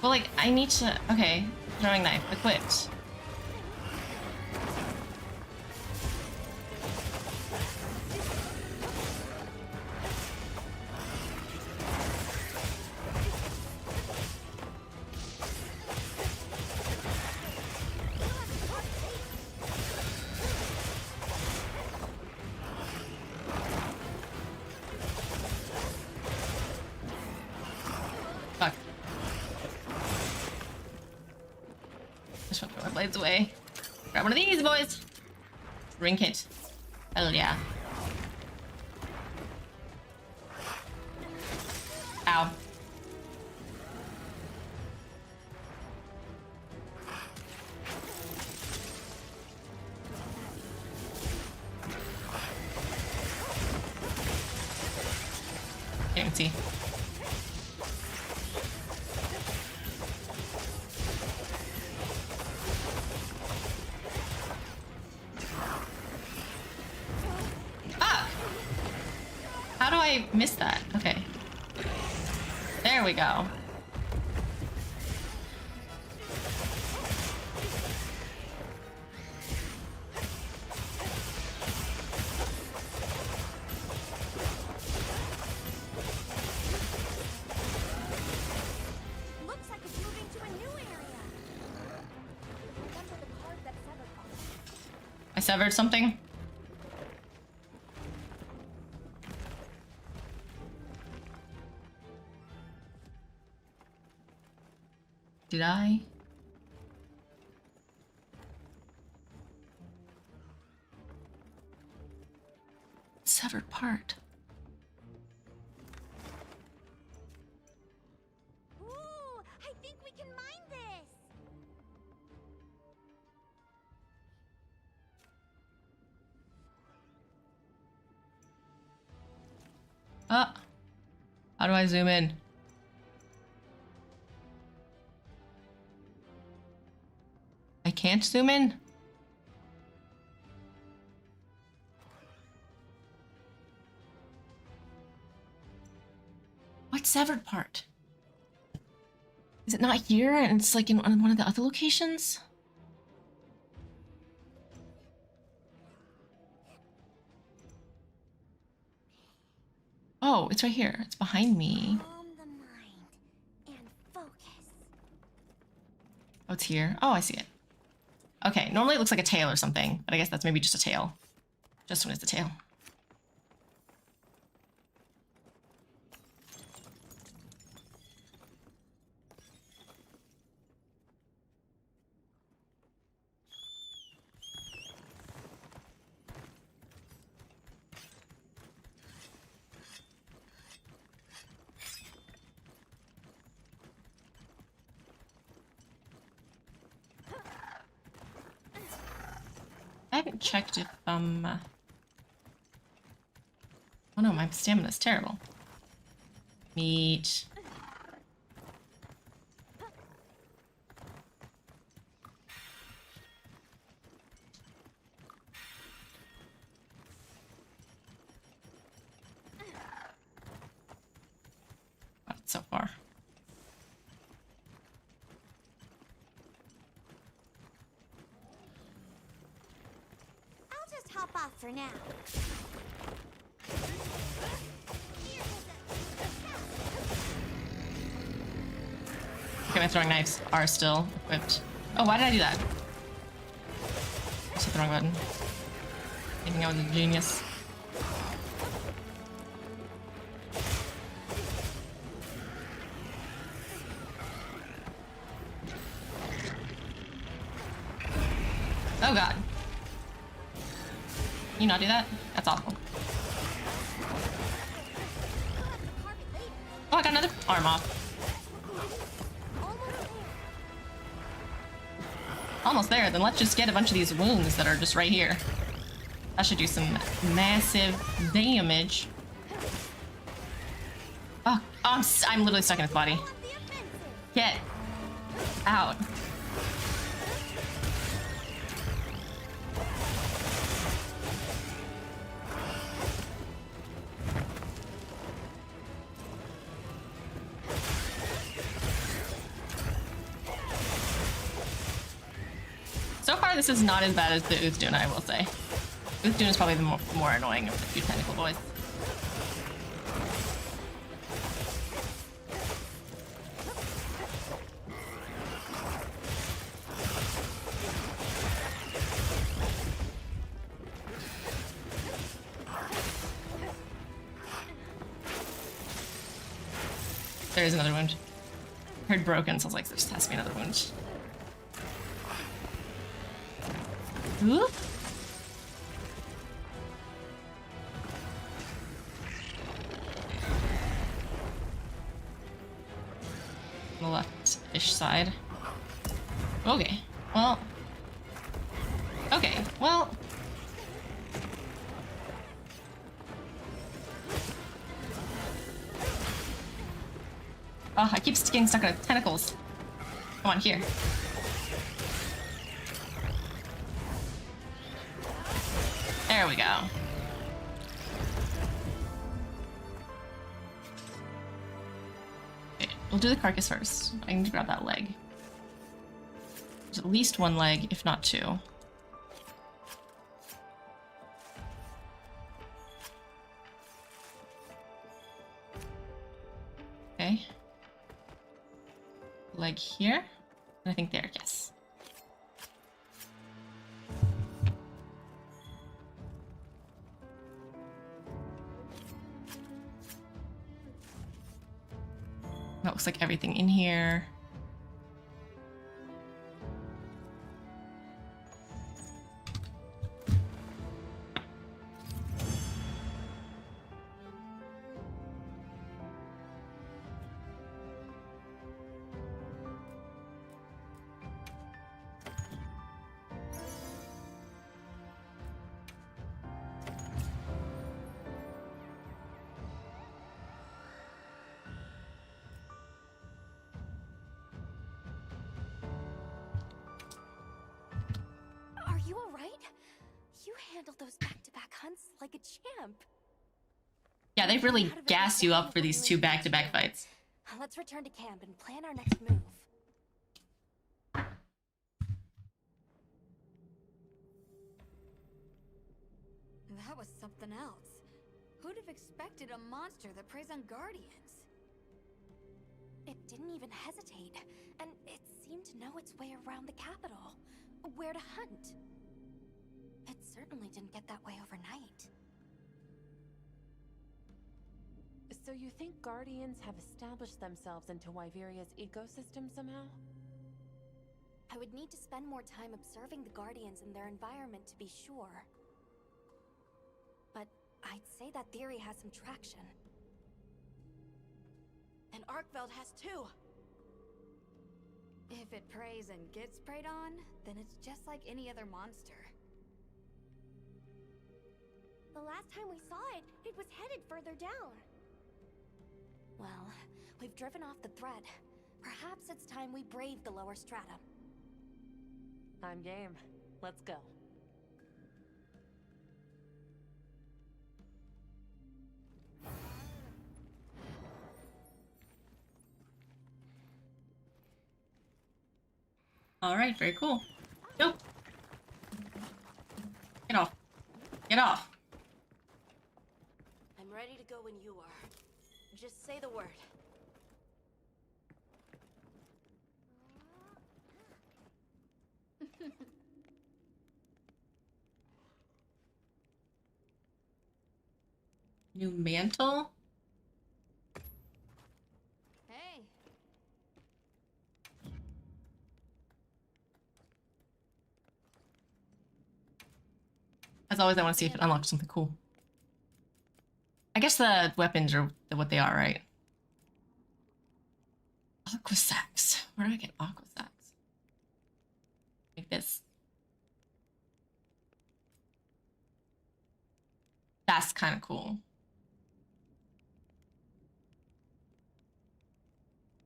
Well, like, I need to... Okay, throwing knife, equipped. Fuck. Just want to throw my blades away. Grab one of these, boys. Drink it. Hell yeah. Ow. Can't even see. How do I miss that? Okay. There we go. Looks like it's moving to a new area. Remember the card that severed us? I severed something? Did I? Severed part. Ooh, I think we can mine this. How do I zoom in? I can't zoom in? What severed part? Is it not here and it's like in one of the other locations? Oh, it's right here. It's behind me. Calm the mind and focus. Oh, it's here. Oh, I see it. Okay, normally it looks like a tail or something, but I guess that's maybe just a tail. Just when it's a tail. I haven't checked if, oh no, my stamina's terrible. Meat. Got it so far. Hop off for now. Okay, my throwing knives are still equipped. Oh, why did I do that? Just hit the wrong button. Thinking I was a genius. Oh god. Can you not do that? That's awful. Oh, I got another arm off. Almost there. Then let's just get a bunch of these wounds that are just right here. That should do some massive damage. Oh, I'm literally stuck in his body. Get out. So far, this is not as bad as the Uthduna, I will say. Uthduna is probably the more annoying of the two tentacle boys. There is another wound. I heard broken, so I was like, there just has to be another wound. Ooh. the left-ish side. Okay. Well. Okay. Well. Oh, I keep getting stuck in tentacles. Come on, here. There we go. Okay, we'll do the carcass first. I need to grab that leg. There's at least one leg, if not two. Okay. Leg here. I think there, yes. That looks like everything in here. Are you alright? You handled those back-to-back hunts like a champ. Yeah, they really gas you up for these two back-to-back fights. Let's return to camp and plan our next move. That was something else. Who'd have expected a monster that preys on guardians? It didn't even hesitate, and it seemed to know its way around the capital. Where to hunt. It certainly didn't get that way overnight. So you think Guardians have established themselves into Wyveria's ecosystem somehow? I would need to spend more time observing the Guardians and their environment to be sure. But I'd say that theory has some traction. And Arkveld has too! If it preys and gets preyed on, then it's just like any other monster. The last time we saw it, it was headed further down. Well, we've driven off the threat. Perhaps it's time we brave the lower strata. I'm game. Let's go. Alright, very cool. Go! Get off. Get off. I'm ready to go when you are. Just say the word. New mantle? Hey! As always, I want to see if it unlocks something cool. I guess the weapons are what they are, right? Aqua sacks. Where do I get aqua sacks? Like this. That's kind of cool.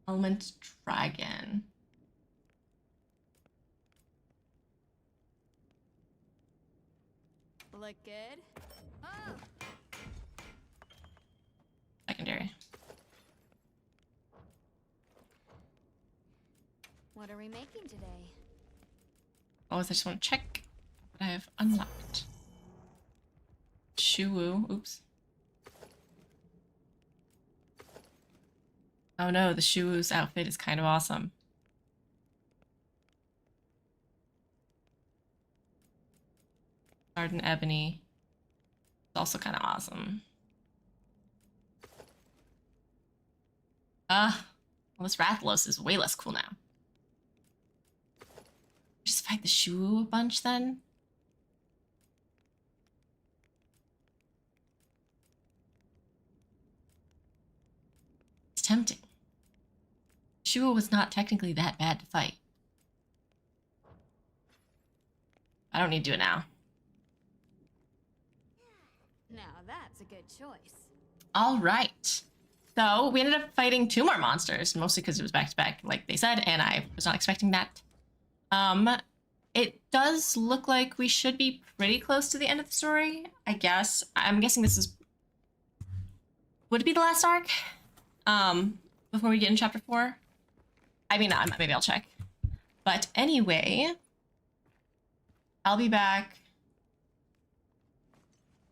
Element dragon. Look good? Oh! Secondary. What are we making today? Always, I just want to check what I have unlocked. Shuwu. Oops. Oh no, the Shuwu's outfit is kind of awesome. Garden Ebony. It's also kind of awesome. Well, this Rathalos is way less cool now. Just fight the Shuwu a bunch then? It's tempting. Yeshua was not technically that bad to fight. I don't need to do it now. Now that's a good choice. All right. So we ended up fighting 2 more monsters, mostly because it was back to back, like they said, and I was not expecting that. It does look like we should be pretty close to the end of the story, I guess. I'm guessing this is... Would it be the last arc? Before we get in chapter 4? I mean, maybe I'll check. But anyway, I'll be back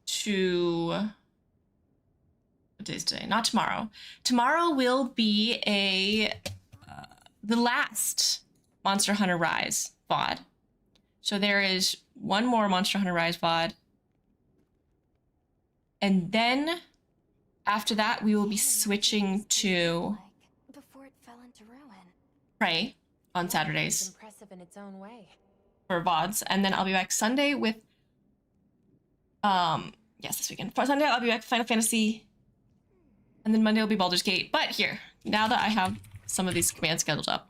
to... What day is today? Not tomorrow. Tomorrow will be the last Monster Hunter Rise VOD. So there is one more Monster Hunter Rise VOD. And then after that, we will be switching to Before it fell into ruin. Prey on Saturdays. Impressive in its own way. For VODs. And then I'll be back Sunday with yes, this weekend. For Sunday, I'll be back with Final Fantasy. And then Monday will be Baldur's Gate. But here, now that I have some of these commands scheduled up,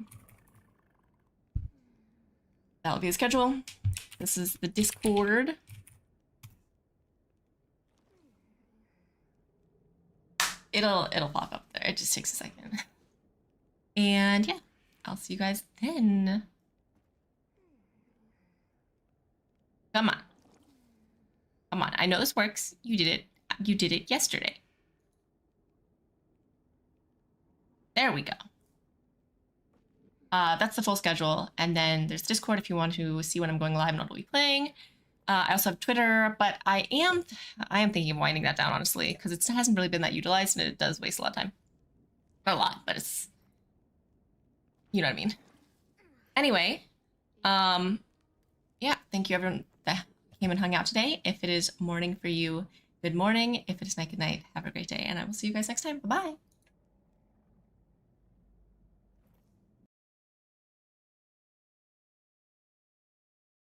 that'll be the schedule. This is the Discord. It'll pop up there. It just takes a second. And yeah, I'll see you guys then. Come on. Come on. I know this works. You did it. You did it yesterday. There we go. That's the full schedule. And then there's Discord if you want to see when I'm going live and what I'll be playing. I also have Twitter, but I am thinking of winding that down, honestly, because it hasn't really been that utilized and it does waste a lot of time. Not a lot, but it's, you know what I mean. Anyway, yeah, thank you everyone that came and hung out today. If it is morning for you, good morning. If it is night, good night. Have a great day, and I will see you guys next time. Bye-bye.